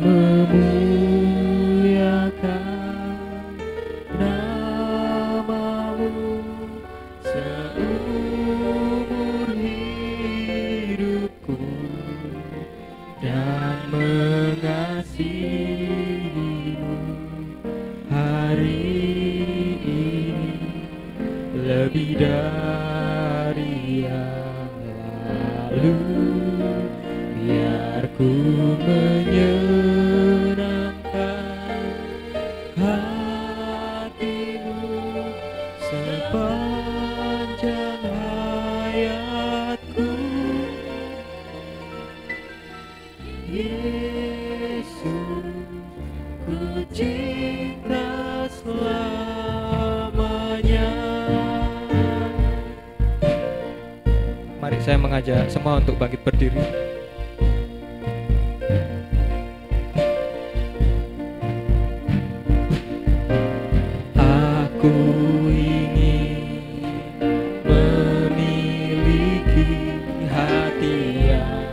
memuliakan namamu seumur hidupku dan mengasihimu hari ini lebih dari yang lalu. Biar ku menyenangkan hatimu sepanjang hayatku. Yesus, ku cinta selamanya. Mari saya mengajak semua untuk bangkit berdiri. Aku ingin memiliki hati yang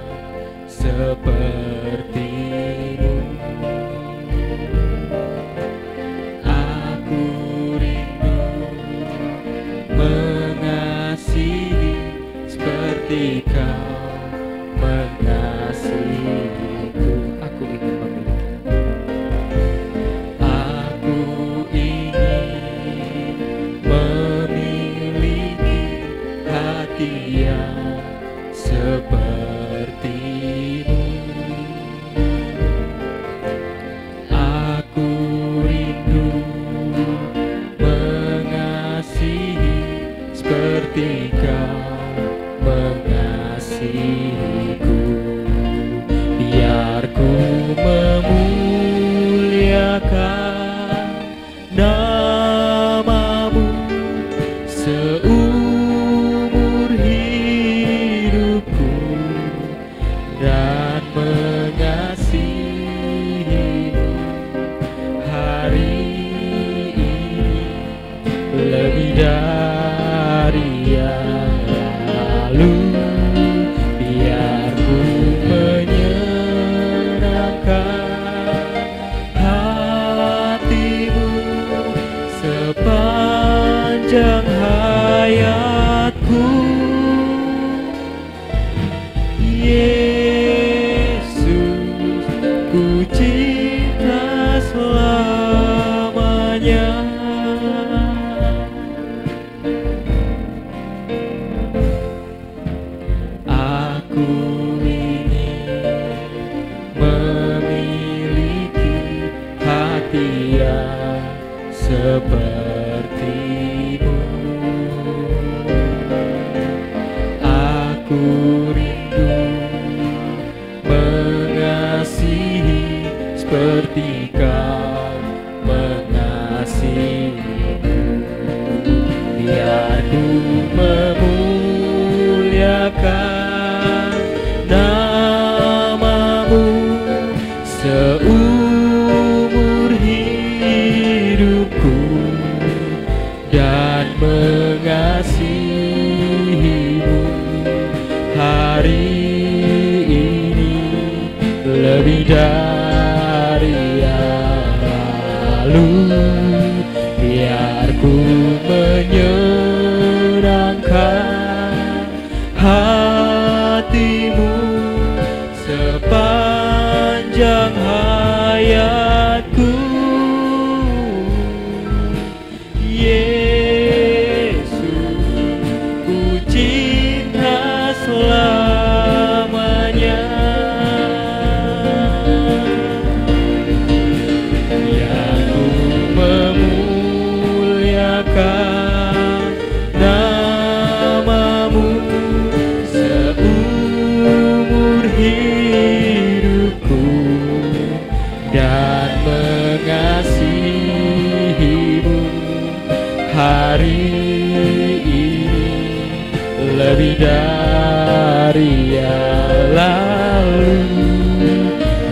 sepertimu. Aku rindu mengasihi seperti kau mengasihiku. Aku ingin memiliki. Aku ingin memiliki hati yang sepertimu. Aku rindu mengasihi seperti kau mengasihiku. Biar ku memuliakan namamu seumur hidupku dan mengasihimu hari ini lebih dari yang lalu. Biar ku menyenangkan hatimu sepanjang hayatku. Yesus, ku cinta selamanya. Aku ingin memiliki hati yang sepertimu. Aku rindu mengasihi seperti kau mengasihiku. Biar ku memuliakan namamu seumur hidupku dan mengasihimu hari ini lebih dari yang lalu. Biar ku menyenangkan hatimu sepanjang hayatku. Yesus, ku cinta selamanya. Biar ku memuliakan namamu seumur hidupku dan mengasihimu hari ini lebih dari yang lalu.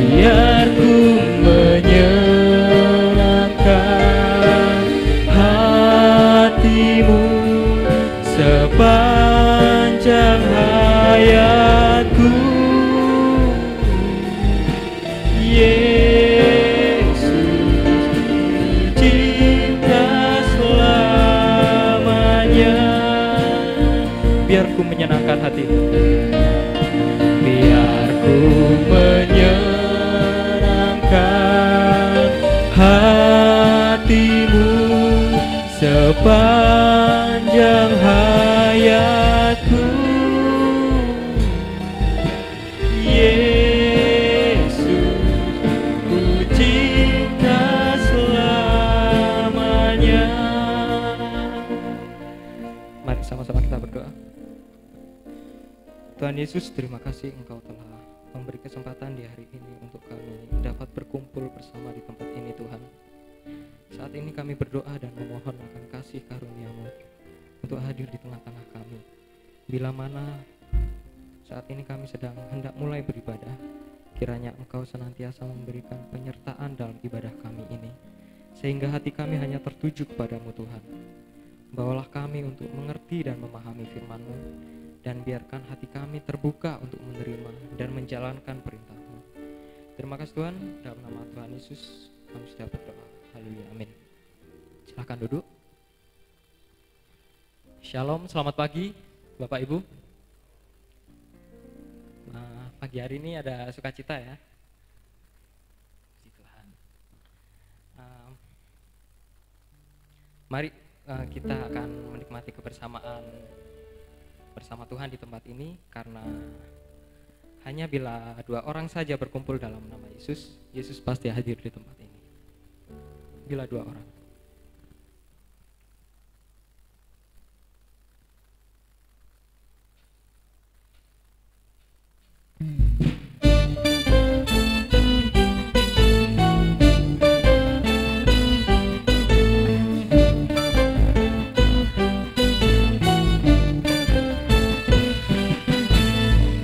Biar ku menyenangkan hatimu sepanjang hayatku. sepanjang hayatku. Yesus, ku cinta selamanya. Mari sama-sama kita berdoa. Tuhan Yesus, terima kasih Engkau telah memberi kesempatan di hari ini untuk kami dapat berkumpul bersama di tempat ini, Tuhan. Saat ini kami berdoa dan memohon akan kasih karunia-Mu untuk hadir di tengah-tengah kami. Bila mana saat ini kami sedang hendak mulai beribadah, kiranya Engkau senantiasa memberikan penyertaan dalam ibadah kami ini, sehingga hati kami hanya tertuju kepadamu, Tuhan. Bawalah kami untuk mengerti dan memahami firman-Mu, dan biarkan hati kami terbuka untuk menerima dan menjalankan perintah-Mu. Terima kasih Tuhan, dalam nama Tuhan Yesus kami sudah berdoa. Haleluya, amin. Silakan duduk. Shalom, selamat pagi Bapak Ibu. Nah, pagi hari ini ada sukacita ya. Puji Tuhan. Mari kita akan menikmati kebersamaan bersama Tuhan di tempat ini, karena hanya bila dua orang saja berkumpul dalam nama Yesus, Yesus pasti hadir di tempat ini. Bila dua orang.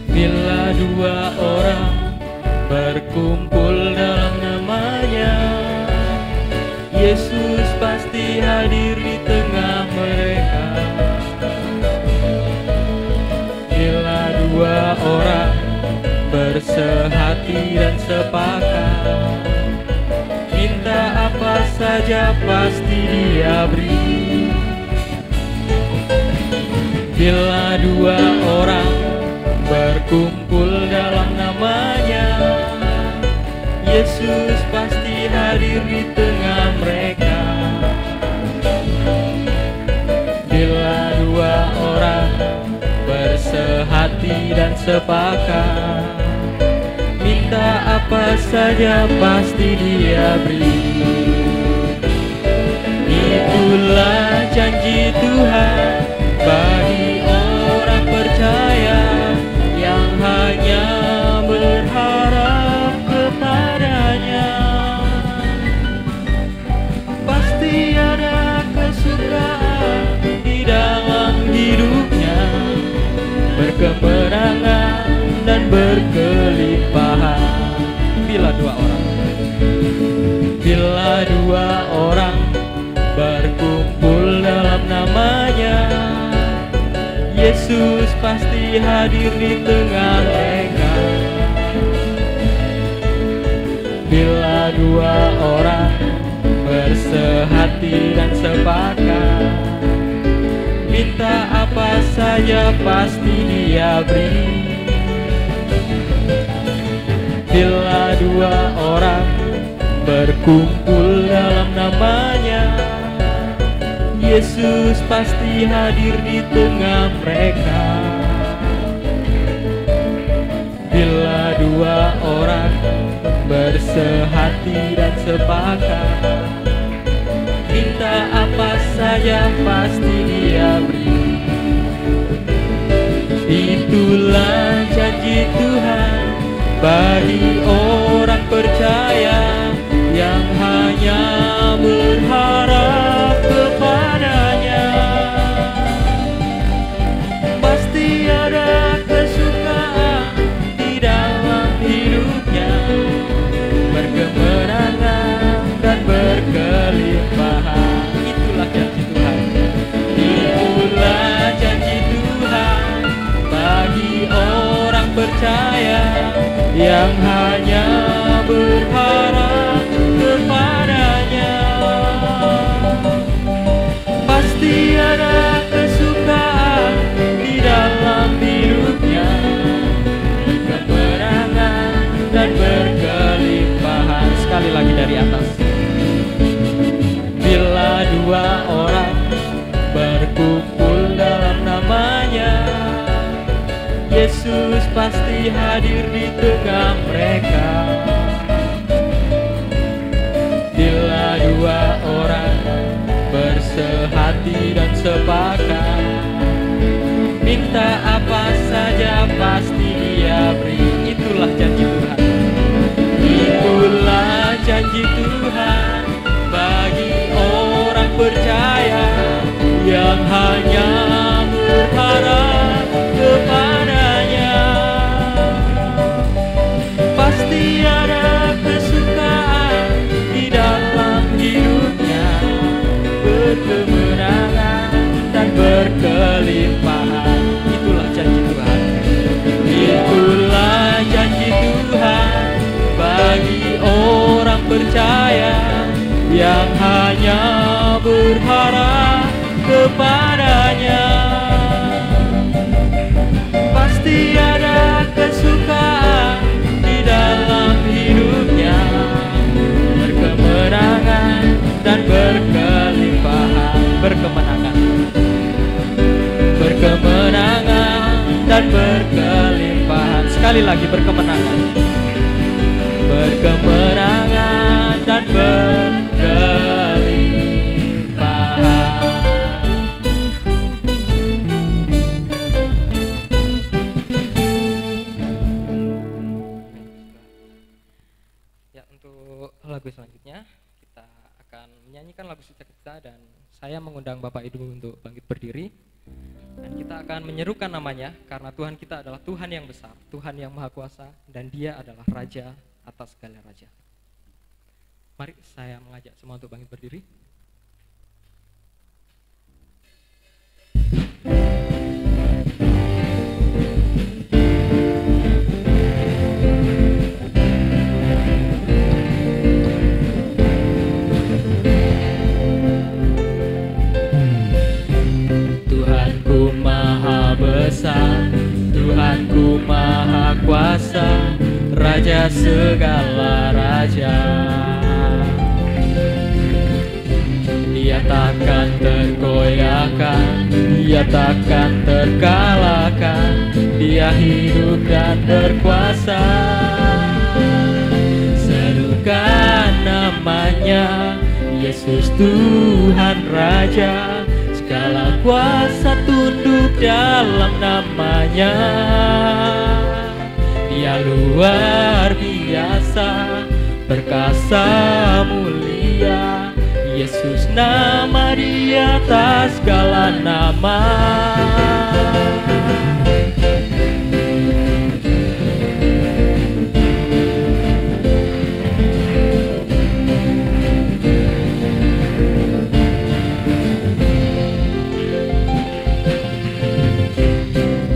Bila dua orang berkumpul dalam nama-Nya, Yesus pasti hadir di tengah mereka. Bila dua orang bersehati dan sepakat, minta apa saja pasti Dia beri. Bila dua orang berkumpul dalam nama-Nya, Yesus pasti hadir di tengah mereka. Bila dua orang bersehati dan sepakat, minta apa saja pasti Dia beri. Itulah janji Tuhan bagi orang percaya yang hanya berharap kepada-Nya. Pasti ada kesukaan di dalam hidupnya, berkemenangan dan berkelimpahan. Bila dua orang berkumpul dalam nama-Nya, Yesus pasti hadir di tengah mereka. Bila dua orang bersehati dan sepakat, minta apa saja pasti Dia beri. Bila dua orang berkumpul dalam nama-Nya, Yesus pasti hadir di tengah mereka. Bila dua orang bersehati dan sepakat, minta apa saja pasti Dia beri. Itulah janji Tuhan bagi orang percaya yang hanya berharap kepada-Nya. Pasti ada kesukaan di dalam hidupnya, berkemenangan dan berkelimpahan. Itulah janji Tuhan. Itulah janji Tuhan bagi orang percaya yang hanya berharap kepada-Nya. Pasti ada kesukaan di dalam hidupnya, kemenangan dan berkelimpahan. Sekali lagi dari atas. Bila dua orang hadir di tengah mereka. Bila dua orang bersehati dan sepakat, minta apa saja pasti Dia beri. Itulah janji Tuhan. Itulah janji Tuhan bagi orang percaya yang hanya berharap kepadanya. Pasti ada kesukaan di dalam hidupnya, berkemenangan dan berkelimpahan. Itulah janji Tuhan. Itulah janji Tuhan bagi orang percaya yang hanya berharap kepadanya. Pasti ada kesukaan di dalam hidupnya, berkemenangan dan berkelimpahan. Berkemenangan, berkemenangan dan berkelimpahan. Sekali lagi, berkemenangan, berkemenangan dan berkelimpahan. Ya, untuk lagu selanjutnya kita akan menyanyikan lagu Sukacita, dan saya mengundang Bapak Ibu untuk bangkit berdiri, dan kita akan menyerukan namanya karena Tuhan kita adalah Tuhan yang besar, Tuhan yang maha kuasa, dan Dia adalah Raja atas segala raja. Mari saya mengajak semua untuk bangkit berdiri. Tuhanku maha besar, Tuhanku maha kuasa, Raja segala raja. Dia takkan tergoyahkan, Dia takkan terkalahkan, Dia hidup dan berkuasa. Serukan namanya, Yesus Tuhan Raja, segala kuasa tunduk dalam namanya. Dia luar biasa, perkasa mulia, Yesus nama di atas segala nama.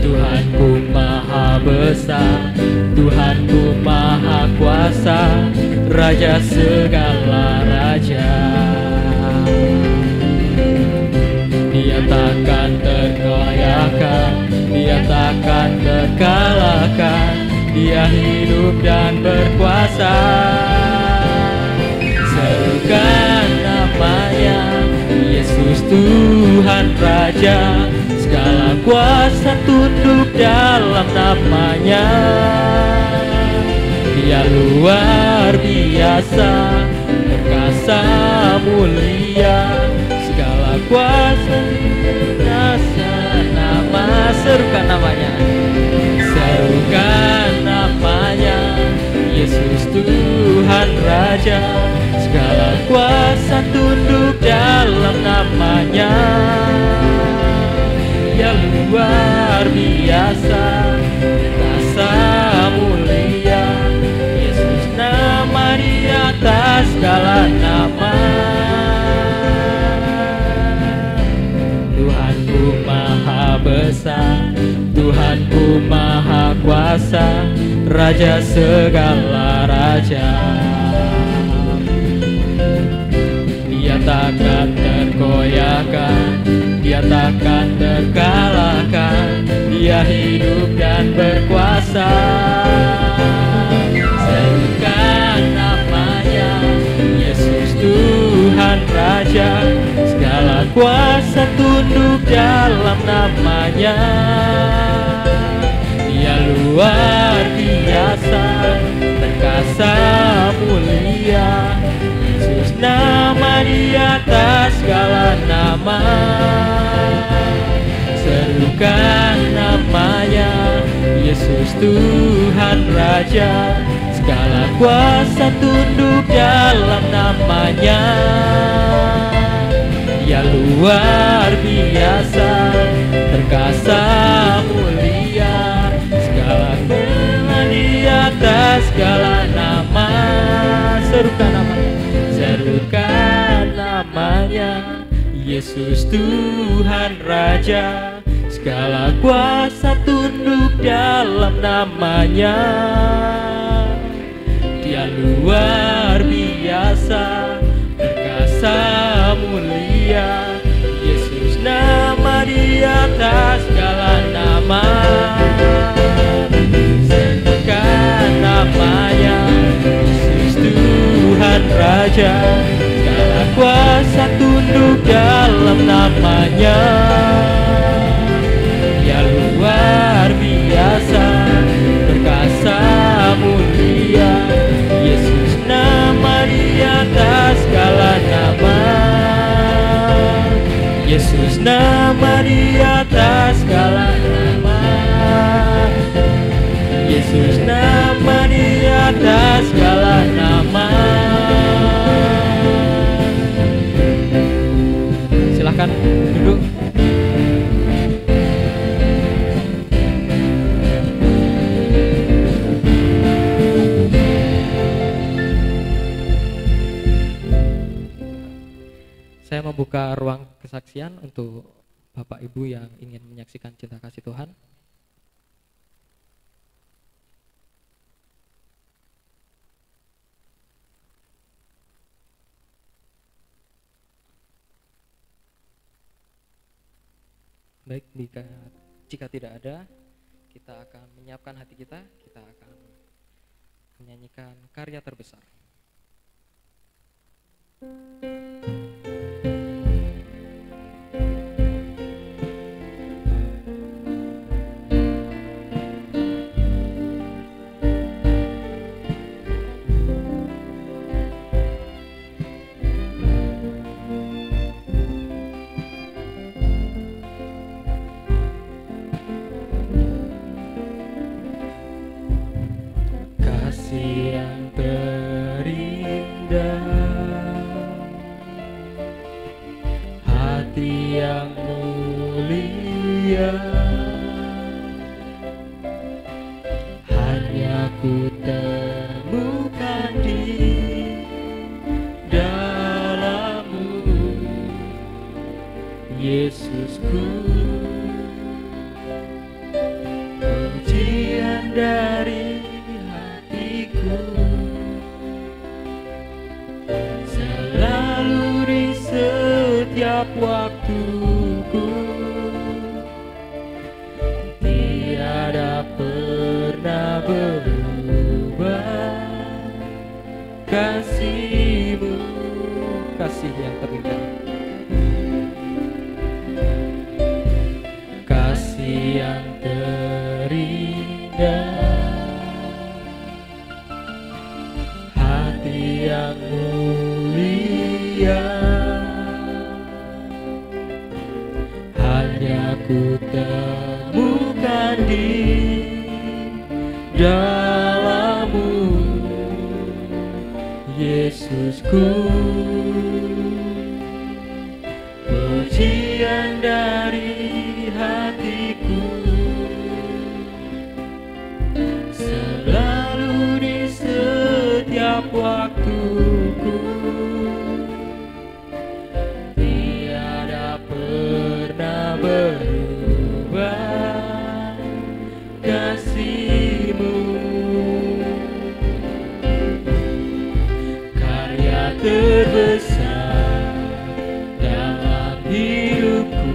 Tuhanku maha besar, Tuhanku maha kuasa, Raja segala raja. Dia takkan tergoyahkan, Dia takkan terkalahkan, Dia hidup dan berkuasa. Serukan namanya, Yesus Tuhan Raja, segala kuasa tunduk dalam namanya. Dia luar biasa, perkasa mulia, segala kuasa rasa nama. Serukan namanya, serukan namanya, Yesus Tuhan Raja, segala kuasa tunduk dalam namanya. Dia luar biasa, perkasa mulia, Yesus nama di atas segala nama. Tuhanku maha besar, Tuhanku maha kuasa, Raja segala raja. Dia takkan tergoyahkan, Dia takkan terkalahkan, Dia hidup dan berkuasa. Serukan namanya, Yesus Tuhan Raja, segala kuasa tunduk dalam namanya. Dia luar biasa, perkasa mulia. Yesus nama di atas segala nama. Serukan namanya, Yesus Tuhan Raja. Segala kuasa tunduk dalam namanya. Dia luar biasa, perkasa mulia. Segala nama di atas segala nama. Serukan namanya, serukan namanya, Yesus Tuhan Raja. Segala kuasa tunduk dalam namanya. Dia luar biasa, perkasa mulia. Yesus nama di atas segala nama. Serukan namanya, Yesus Tuhan Raja. Segala kuasa tunduk dalam namanya. Dia luar biasa, perkasa mulia. Yesus nama di atas segala nama. Yesus nama di atas segala nama. Yesus nama di atas segala nama. Silakan duduk. Saya membuka ruang kesaksian untuk Bapak Ibu yang ingin menyaksikan cinta kasih Tuhan. Baik, jika tidak ada, kita akan menyiapkan hati kita akan menyanyikan karya terbesar. Kasih yang terindah, hati yang mulia, hanya ku temukan di dalam-Mu, Yesusku. Pujian dari selalu di setiap waktuku, tiada pernah berubah. Kasih-Mu, Kasih yang terindah, kasih yang terindah, hati yang mulia, hanya ku temukan di dalam-Mu, Yesusku. Pujian dari hatiku, selalu di setiap waktuku, tiada pernah berubah. Kasih-Mu, karya terbesar dalam hidupku,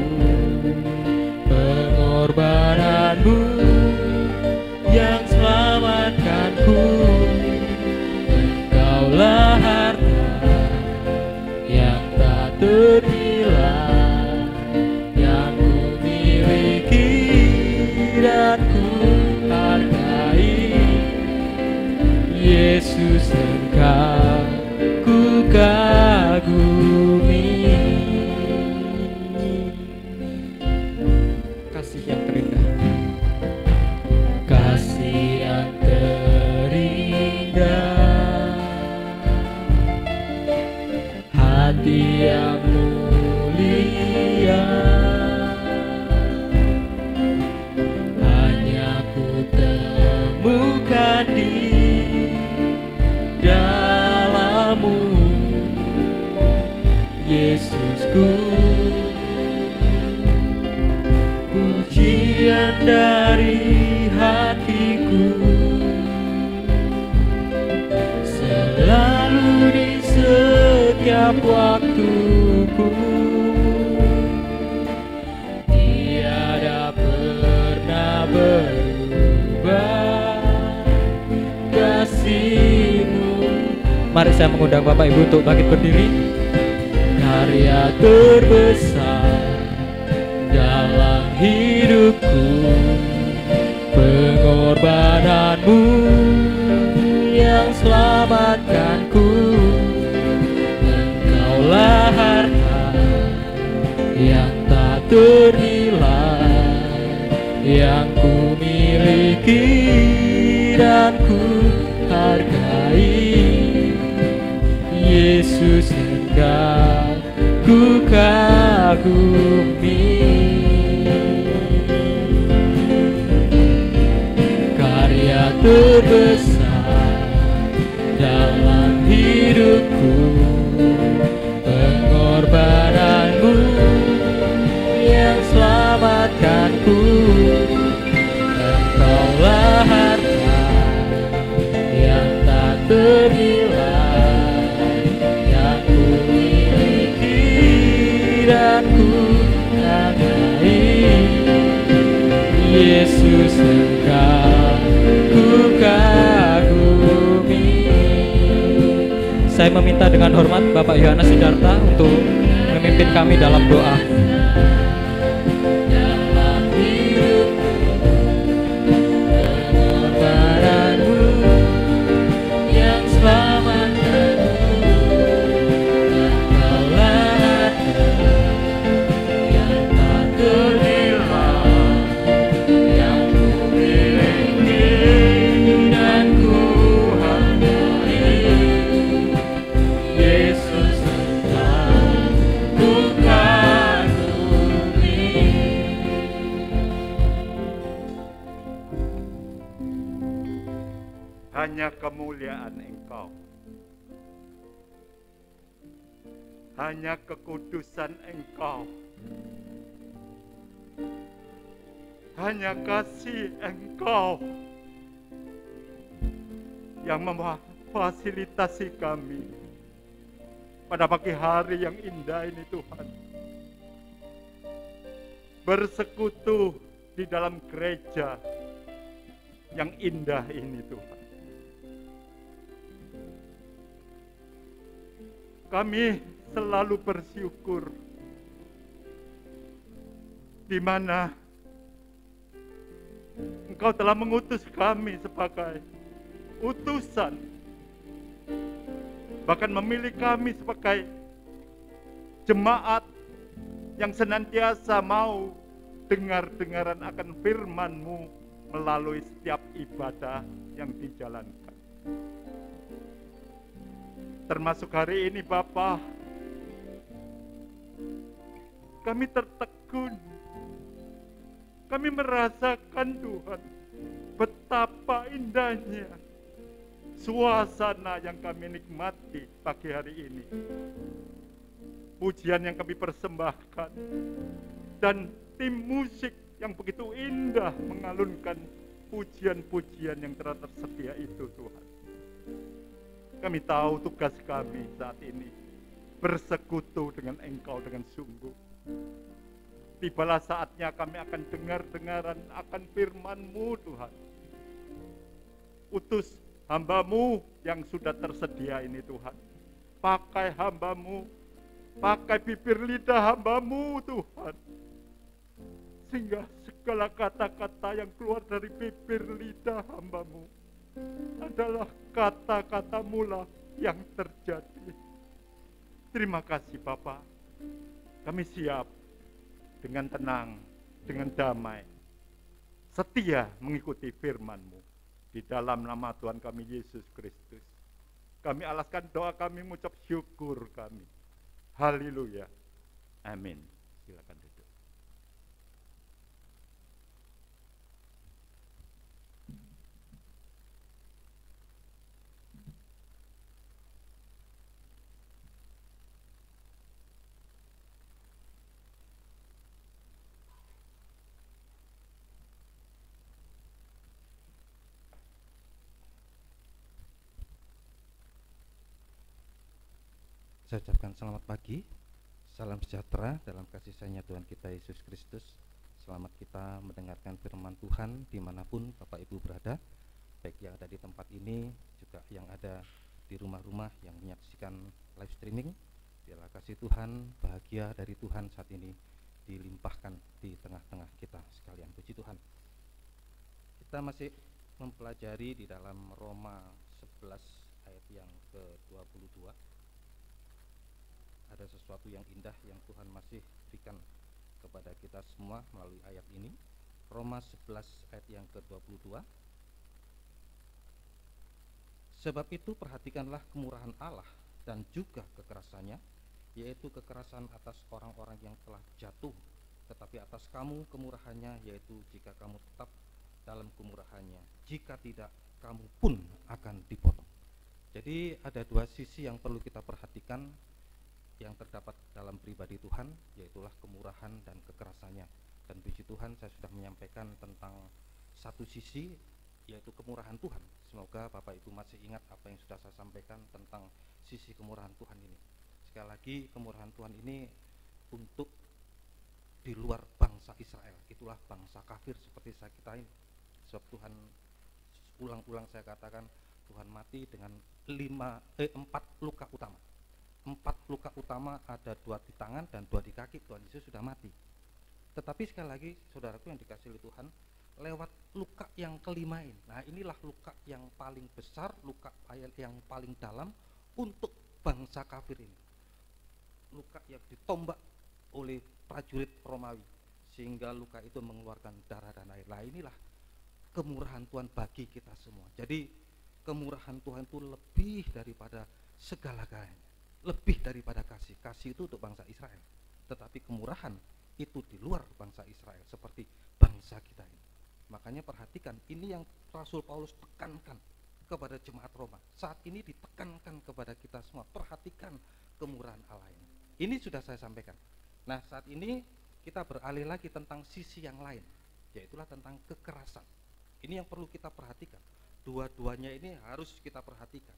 pengorbanan-Mu yang selamatkanku. Engkaulah harta yang tak ternilai yang ku miliki dan ku hargai, Yesus. Yesus Engkau ku kagumi. Kasih yang terindah, Kasih yang terindah, hati yang mulia, hanya ku temukan di dalam-Mu, Yesusku. Pujian dari hatiku selalu di setiap waktuku, tiada pernah berubah kasih-Mu. mari saya mengundang Bapak Ibu untuk bangkit berdiri. Karya terbesar dalam hidupku, pengorbananmu yang selamatkanku. Engkaulah harta yang tak ternilai, yang ku miliki dan ku hargai. Yesus Engkau ku kagumi. Karya terbesar dalam hidupku, pengorbananmu yang selamatkanku. Engkaulah harta yang tak ternilai, yang ku miliki dan ku hargai. Yesus Engkau ku kagumi. Saya meminta dengan hormat Bapak Yohanes Sidarta untuk memimpin kami dalam doa. Dalam hidupku, pengorbananmu yang selamatkanku. Engkaulah harta yang tak ternilai, yang ku miliki dan ku hargai. Yesus Engkau ku kagumi. Hanya kemuliaan Engkau, hanya kekudusan Engkau, hanya kasih Engkau yang memfasilitasi kami pada pagi hari yang indah ini, Tuhan. Bersekutu di dalam gereja yang indah ini, Tuhan. Kami selalu bersyukur di mana Engkau telah mengutus kami sebagai utusan, bahkan memilih kami sebagai jemaat yang senantiasa mau dengar-dengaran akan firman-Mu melalui setiap ibadah yang dijalankan. Termasuk hari ini, Bapa, kami tertegun, kami merasakan, Tuhan, betapa indahnya suasana yang kami nikmati pagi hari ini. Pujian yang kami persembahkan dan tim musik yang begitu indah mengalunkan pujian-pujian yang telah tersedia itu, Tuhan. Kami tahu tugas kami saat ini bersekutu dengan Engkau dengan sungguh. Tibalah saatnya kami akan dengar-dengaran akan firman-Mu, Tuhan. Utus hamba-Mu yang sudah tersedia ini, Tuhan. Pakai hamba-Mu, pakai bibir lidah hamba-Mu, Tuhan. Sehingga segala kata-kata yang keluar dari bibir lidah hamba-Mu adalah kata-kata mula yang terjadi. Terima kasih Bapa. Kami siap dengan tenang, dengan damai, setia mengikuti firman-Mu. Di dalam nama Tuhan kami Yesus Kristus, kami alaskan doa kami, mengucap syukur kami. Haleluya. Amin. Silakan duduk. Saya ucapkan selamat pagi, salam sejahtera dalam kasih sayangnya Tuhan kita Yesus Kristus. Selamat kita mendengarkan firman Tuhan dimanapun Bapak Ibu berada, baik yang ada di tempat ini, juga yang ada di rumah-rumah yang menyaksikan live streaming. Biarlah kasih Tuhan, bahagia dari Tuhan saat ini dilimpahkan di tengah-tengah kita sekalian. Puji Tuhan. Kita masih mempelajari di dalam Roma 11 ayat yang ke-22. Ada sesuatu yang indah yang Tuhan masih berikan kepada kita semua melalui ayat ini. Roma 11 ayat yang ke-22. Sebab itu perhatikanlah kemurahan Allah dan juga kekerasannya, yaitu kekerasan atas orang-orang yang telah jatuh, tetapi atas kamu kemurahannya, yaitu jika kamu tetap dalam kemurahannya, jika tidak kamu pun akan dipotong. Jadi ada dua sisi yang perlu kita perhatikan yang terdapat dalam pribadi Tuhan, yaitulah kemurahan dan kekerasannya. Dan puji Tuhan, saya sudah menyampaikan tentang satu sisi, yaitu kemurahan Tuhan. Semoga Bapak Ibu masih ingat apa yang sudah saya sampaikan tentang sisi kemurahan Tuhan ini. Sekali lagi, kemurahan Tuhan ini untuk di luar bangsa Israel, itulah bangsa kafir seperti kita ini. Sebab Tuhan, ulang-ulang saya katakan, Tuhan mati dengan 4 luka utama. 4 luka utama, ada 2 di tangan dan 2 di kaki. Tuhan Yesus sudah mati. Tetapi sekali lagi saudaraku yang dikasihi oleh Tuhan, lewat luka yang kelima ini, nah inilah luka yang paling besar, luka yang paling dalam untuk bangsa kafir ini. Luka yang ditombak oleh prajurit Romawi sehingga luka itu mengeluarkan darah dan air. Nah inilah kemurahan Tuhan bagi kita semua. Jadi kemurahan Tuhan itu lebih daripada segala-galanya, lebih daripada kasih. Kasih itu untuk bangsa Israel, tetapi kemurahan itu di luar bangsa Israel, seperti bangsa kita ini. Makanya perhatikan, ini yang Rasul Paulus tekankan kepada jemaat Roma. Saat ini ditekankan kepada kita semua, perhatikan kemurahan Allah ini. Ini sudah saya sampaikan. Nah saat ini kita beralih lagi tentang sisi yang lain, yaitulah tentang kekerasan. Ini yang perlu kita perhatikan. Dua-duanya ini harus kita perhatikan.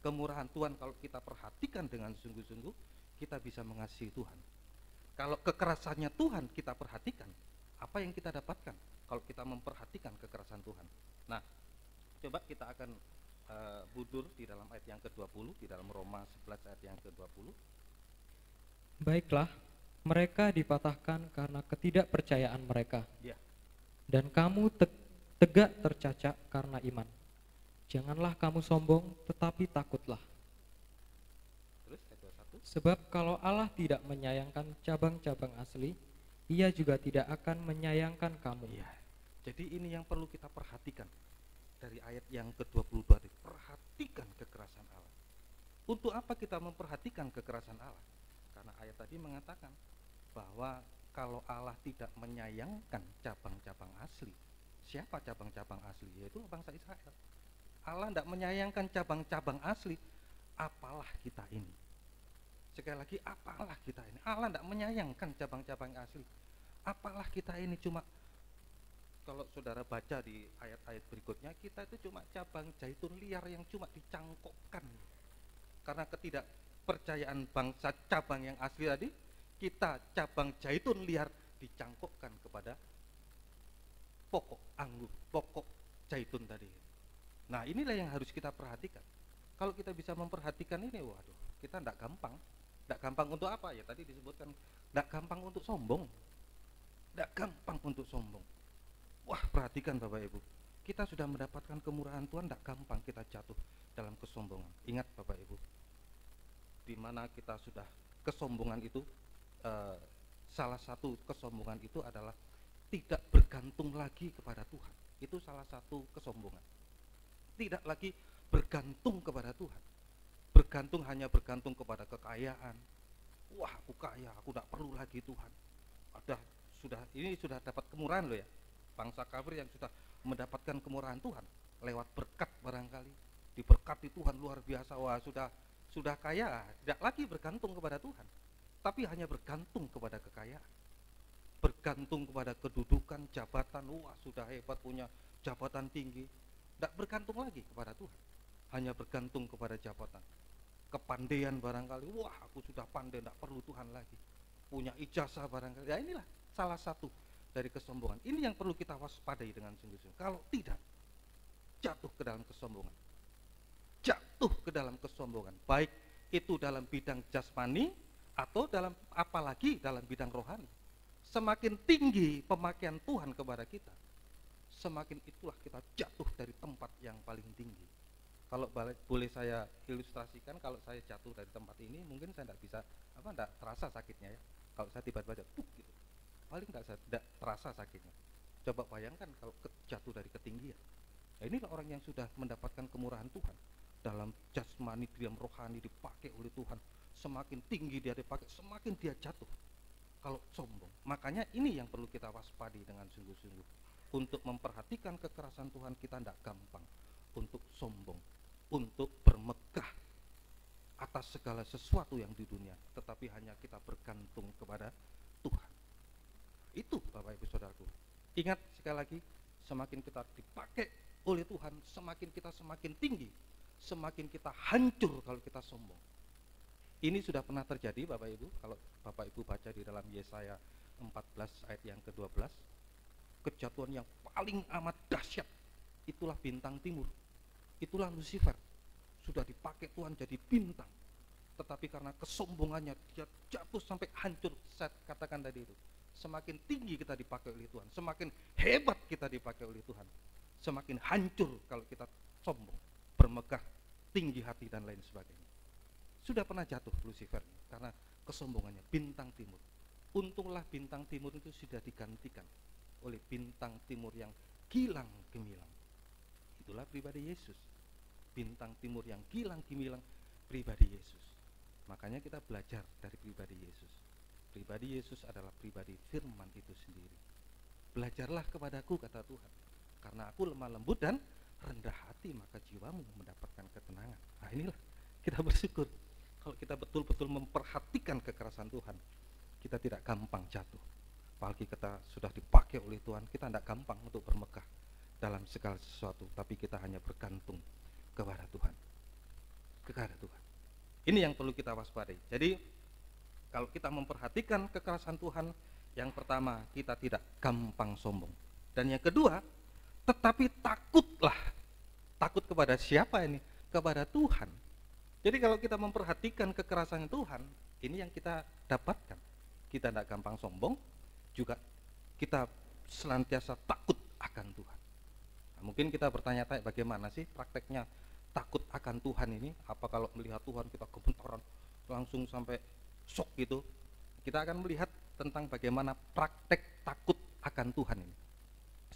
Kemurahan Tuhan kalau kita perhatikan dengan sungguh-sungguh, kita bisa mengasihi Tuhan. Kalau kekerasannya Tuhan kita perhatikan, apa yang kita dapatkan kalau kita memperhatikan kekerasan Tuhan? Nah, coba kita akan budur di dalam ayat yang ke-20, di dalam Roma 11 ayat yang ke-20. Baiklah, mereka dipatahkan karena ketidakpercayaan mereka, Ya. dan kamu tegak tercacat karena iman. Janganlah kamu sombong, tetapi takutlah. Terus ayat 21. Sebab kalau Allah tidak menyayangkan cabang-cabang asli, Ia juga tidak akan menyayangkan kamu. Iya. Jadi ini yang perlu kita perhatikan dari ayat yang ke-22 tadi. Perhatikan kekerasan Allah. Untuk apa kita memperhatikan kekerasan Allah? Karena ayat tadi mengatakan bahwa kalau Allah tidak menyayangkan cabang-cabang asli, siapa cabang-cabang asli? Yaitu bangsa Israel. Allah tidak menyayangkan cabang-cabang asli, apalah kita ini? Sekali lagi, apalah kita ini? Allah tidak menyayangkan cabang-cabang asli, apalah kita ini? Cuma kalau saudara baca di ayat-ayat berikutnya, kita itu cuma cabang zaitun liar yang cuma dicangkokkan. Karena ketidakpercayaan bangsa cabang yang asli tadi, kita cabang zaitun liar dicangkokkan kepada pokok anggur, pokok zaitun tadi. Nah inilah yang harus kita perhatikan. Kalau kita bisa memperhatikan ini, waduh, kita tidak gampang. Tidak gampang untuk apa? Ya tadi disebutkan, tidak gampang untuk sombong. Tidak gampang untuk sombong. Wah, perhatikan Bapak Ibu. kita sudah mendapatkan kemurahan Tuhan, tidak gampang kita jatuh dalam kesombongan. Ingat Bapak Ibu, di mana kita sudah kesombongan itu, salah satu kesombongan itu adalah tidak bergantung lagi kepada Tuhan. Itu salah satu kesombongan. Tidak lagi bergantung kepada Tuhan. Hanya bergantung kepada kekayaan. Wah, aku kaya, aku tidak perlu lagi Tuhan. Ini sudah dapat kemurahan loh ya. Bangsa kafir yang sudah mendapatkan kemurahan Tuhan lewat berkat barangkali. Diberkati Tuhan luar biasa. Wah, sudah kaya, tidak lagi bergantung kepada Tuhan, tapi hanya bergantung kepada kekayaan, bergantung kepada kedudukan, jabatan. Wah, sudah hebat, punya jabatan tinggi, tidak bergantung lagi kepada Tuhan, hanya bergantung kepada jabatan, kepandaian barangkali. Wah, aku sudah pandai, tidak perlu Tuhan lagi, punya ijazah barangkali. Ya, inilah salah satu dari kesombongan. Ini yang perlu kita waspadai dengan sungguh-sungguh. Kalau tidak, jatuh ke dalam kesombongan. Baik itu dalam bidang jasmani atau apalagi dalam bidang rohani. Semakin tinggi pemakaian Tuhan kepada kita, semakin itulah kita jatuh dari tempat yang paling tinggi. Kalau boleh saya ilustrasikan, kalau saya jatuh dari tempat ini, mungkin saya tidak terasa sakitnya ya. Kalau saya tiba-tiba jatuh gitu, paling tidak terasa sakitnya. Coba bayangkan kalau jatuh dari ketinggian. Nah, inilah orang yang sudah mendapatkan kemurahan Tuhan. Dalam jasmani, dalam rohani dipakai oleh Tuhan. Semakin tinggi dia dipakai, semakin dia jatuh kalau sombong. Makanya ini yang perlu kita waspadi dengan sungguh-sungguh. Untuk memperhatikan kekerasan Tuhan, kita tidak gampang untuk sombong, untuk bermegah atas segala sesuatu yang di dunia, tetapi hanya kita bergantung kepada Tuhan. Itu Bapak Ibu Saudaraku. Ingat sekali lagi, semakin kita dipakai oleh Tuhan, semakin kita semakin tinggi, semakin kita hancur kalau kita sombong. Ini sudah pernah terjadi Bapak Ibu. Kalau Bapak Ibu baca di dalam Yesaya 14 ayat yang ke-12, kejatuhan yang paling amat dahsyat, itulah bintang timur, itulah Lucifer. Sudah dipakai Tuhan jadi bintang, tetapi karena kesombongannya dia jatuh sampai hancur. Saya katakan tadi itu, semakin tinggi kita dipakai oleh Tuhan, semakin hebat kita dipakai oleh Tuhan, semakin hancur kalau kita sombong, bermegah, tinggi hati dan lain sebagainya. Sudah pernah jatuh Lucifer karena kesombongannya, bintang timur. Untunglah bintang timur itu sudah digantikan oleh bintang timur yang gilang gemilang. Itulah pribadi Yesus. Bintang timur yang gilang gemilang, pribadi Yesus. Makanya kita belajar dari pribadi Yesus. Pribadi Yesus adalah pribadi firman itu sendiri. Belajarlah kepadaku, kata Tuhan, karena aku lemah lembut dan rendah hati, maka jiwamu mendapatkan ketenangan. Nah, inilah kita bersyukur kalau kita betul-betul memperhatikan kekerasan Tuhan, kita tidak gampang jatuh. Apalagi kita sudah dipakai oleh Tuhan, kita tidak gampang untuk bermegah dalam segala sesuatu, tapi kita hanya bergantung kepada Tuhan. Kepada Tuhan. Ini yang perlu kita waspadai. Jadi kalau kita memperhatikan kekerasan Tuhan, yang pertama, kita tidak gampang sombong. Dan yang kedua, tetapi takutlah. Takut kepada siapa ini? Kepada Tuhan. Jadi kalau kita memperhatikan kekerasan Tuhan, ini yang kita dapatkan. Kita tidak gampang sombong, juga kita senantiasa takut akan Tuhan. Nah, mungkin kita bertanya-tanya bagaimana sih prakteknya takut akan Tuhan ini? Apa kalau melihat Tuhan kita gemetaran langsung sampai shock gitu? Kita akan melihat tentang bagaimana praktek takut akan Tuhan ini